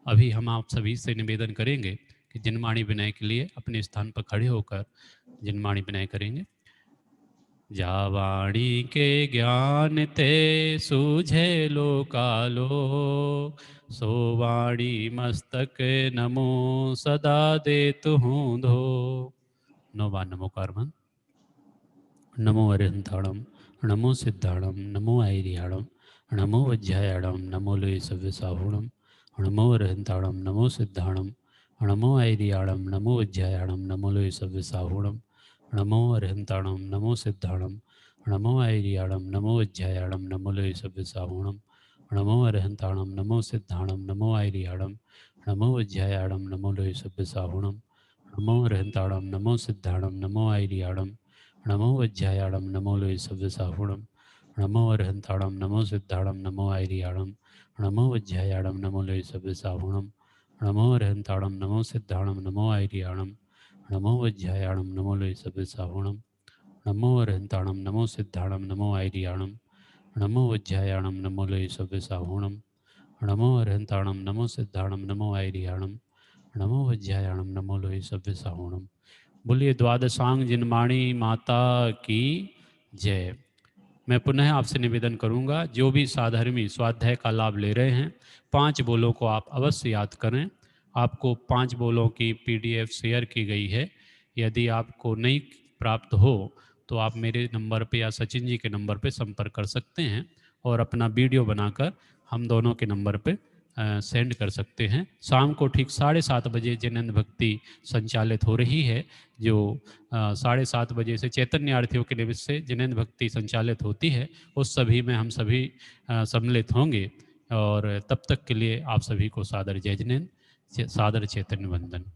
अभी हम आप सभी से निवेदन करेंगे कि जिनवाणी विनय के लिए अपने स्थान पर खड़े होकर जिनवाणी विनय करेंगे। जावाणी के ज्ञान ते सूझे लोकालो, सोवाणी मस्तक नमो सदा देतु हूँ धो। नमो कार्बन। नमो अरिहंताणम, नमो सिद्धाणम, नमो ऐरियाणम, नमो वज्रायाणम, नमो लोय सव्यसाहुणम, नमो अरिहंताणम, नमो सिद्धाणम, नमो ऐरियाणम, नमो वज्रायाणम, नमो लोय सव्यसाहुणम, नमो अरिहंताणम, नमो सिद्धाणम, नमो ऐरियाणम, नमो वज्रायाणम, नमो लोय सव्यसाहुणम, नमो अरिहंताणम, नमो सिद्धाणम, नमो ऐरियाणम, नमो वज्रायाणम, नमो लोय सव्यसाहुणम, नमो अरिहंताणम, नमो सिद्धाणम, नमो ऐरियाणम, नमो वज्रायाणम, नमो लोय सव्यसाहुणम, नमो अरिहंताणम, नमो सिद्धाणम, नमो ऐरियाणम, नमो वज्रायाणम, नमो लोय सव्यसाहुणम, नमो अरिहंताणम, नमो सिद्धाणम, नमो ऐरियाणम, नमो वज्रायाणम, नमो लोय सव्यसाहुणम, नमो अरिहंताणम, नमो सिद्धाणम, नमो ऐरियाणम, नमो वज्रायाणम, नमो लोय सव्यसाहुणम, नमो अरिहंताणम, नमो सिद्धाणम, नमो ऐरियाणम, नमो वज्रायाणम, नमो लोय सव्यसाहुणम। बोलिए द्वादशांग जिनमाणी माता की जय। मैं पुनः आपसे निवेदन करूंगा, जो भी साधर्मी स्वाध्याय का लाभ ले रहे हैं, 5 बोलों को आप अवश्य याद करें। आपको 5 बोलों की PDF शेयर की गई है। यदि आपको नहीं प्राप्त हो तो आप मेरे नंबर पे या सचिन जी के नंबर पे संपर्क कर सकते हैं और अपना वीडियो बनाकर हम दोनों के नंबर पे सेंड कर सकते हैं। शाम को ठीक 7:30 बजे जिनेंद्र भक्ति संचालित हो रही है, जो 7:30 बजे से चैतन्य आरतियों के निमित्त से जिनेंद्र भक्ति संचालित होती है। उस सभी में हम सभी सम्मिलित होंगे और तब तक के लिए आप सभी को सादर जय जिनेंद्र, सादर चैतन्य वंदन।